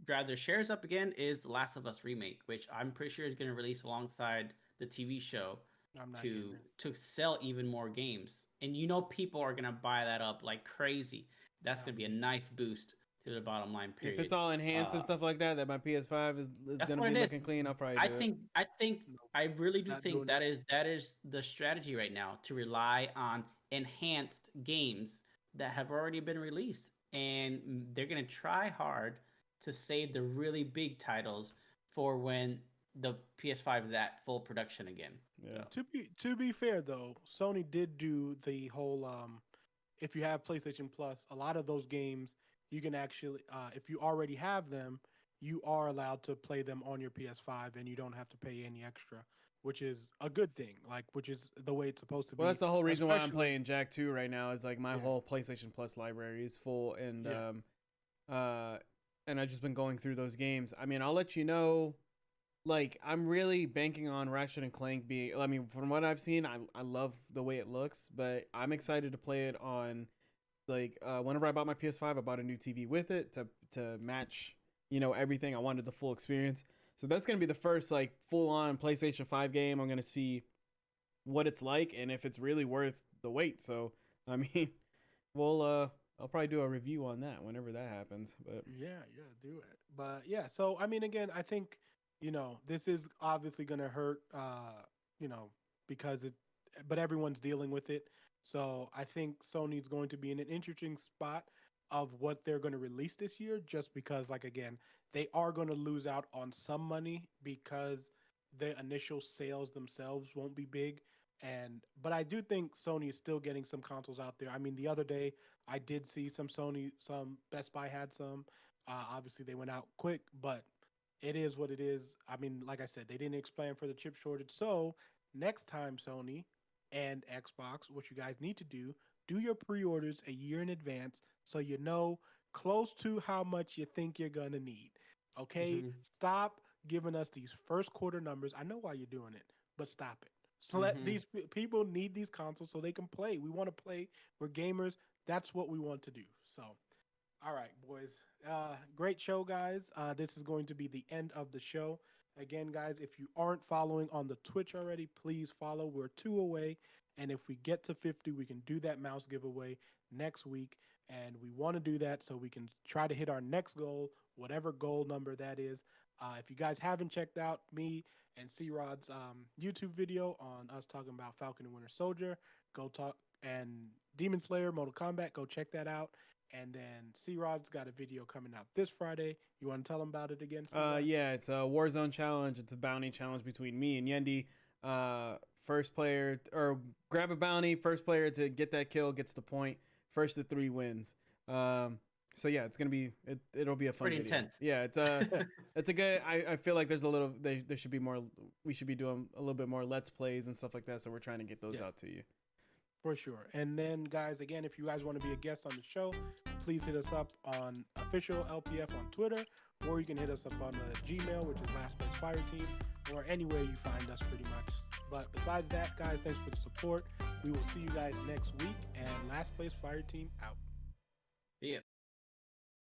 drive their shares up again is The Last of Us remake, which I'm pretty sure is going to release alongside the TV show I'm not to sell even more games. And people are going to buy that up like crazy. That's going to be a nice boost to the bottom line. Period. If it's all enhanced and stuff like that, that my PS5 is gonna be looking clean, I'll probably do it. I really do Not think doing that is the strategy right now, to rely on enhanced games that have already been released, and they're gonna try hard to save the really big titles for when the PS5 is at full production again. Yeah. So. To be fair though, Sony did do the whole if you have PlayStation Plus, a lot of those games you can actually if you already have them, you are allowed to play them on your PS5 and you don't have to pay any extra, which is a good thing. Like, which is the way it's supposed to be. Well, that's the whole reason why I'm playing Jack 2 right now. Is like my whole PlayStation Plus library is full, and and I've just been going through those games. I mean, I'll let you know. Like, I'm really banking on Ratchet and Clank being. I mean, from what I've seen, I love the way it looks, but I'm excited to play it on. Like, whenever I bought my PS5, I bought a new TV with it to match, everything. I wanted the full experience. So that's gonna be the first like full on PlayStation 5 game. I'm gonna see what it's like and if it's really worth the wait. So I mean, I'll probably do a review on that whenever that happens. But yeah, do it. But yeah, so I mean, again, I think this is obviously gonna hurt, because but everyone's dealing with it. So I think Sony's going to be in an interesting spot of what they're going to release this year, just because, like, again, they are going to lose out on some money because the initial sales themselves won't be big. But I do think Sony is still getting some consoles out there. I mean, the other day I did see some Best Buy had some. Obviously, they went out quick, but it is what it is. I mean, like I said, they didn't explain for the chip shortage. So next time, Sony and Xbox, what you guys need to do your pre-orders a year in advance so you know close to how much you think you're going to need. Okay? Mm-hmm. Stop giving us these first quarter numbers. I know why you're doing it, but stop it. So let these people need these consoles so they can play. We want to play. We're gamers. That's what we want to do. So, all right, boys. Great show, guys. This is going to be the end of the show. Again, guys, if you aren't following on the Twitch already, please follow. We're 2 away. And if we get to 50, we can do that mouse giveaway next week. And we want to do that so we can try to hit our next goal, whatever goal number that is. If you guys haven't checked out me and C-Rod's YouTube video on us talking about Falcon and Winter Soldier, go talk. And Demon Slayer, Mortal Kombat, go check that out. And then C-Rod's got a video coming out this Friday. You want to tell them about it again? Yeah, it's a Warzone challenge. It's a bounty challenge between me and Yendi. First player, or grab a bounty. First player to get that kill gets the point. First to 3 wins. So yeah, it's gonna be it'll be a fun. Pretty video. intense. Yeah, it's a good. I feel like there's a little. There should be more. We should be doing a little bit more let's plays and stuff like that. So we're trying to get those out to you. For sure. And then, guys, again, if you guys want to be a guest on the show, please hit us up on official LPF on Twitter, or you can hit us up on the Gmail, which is Last Place Fire Team, or anywhere you find us pretty much. But besides that, guys, thanks for the support. We will see you guys next week, and Last Place Fire Team out. See ya.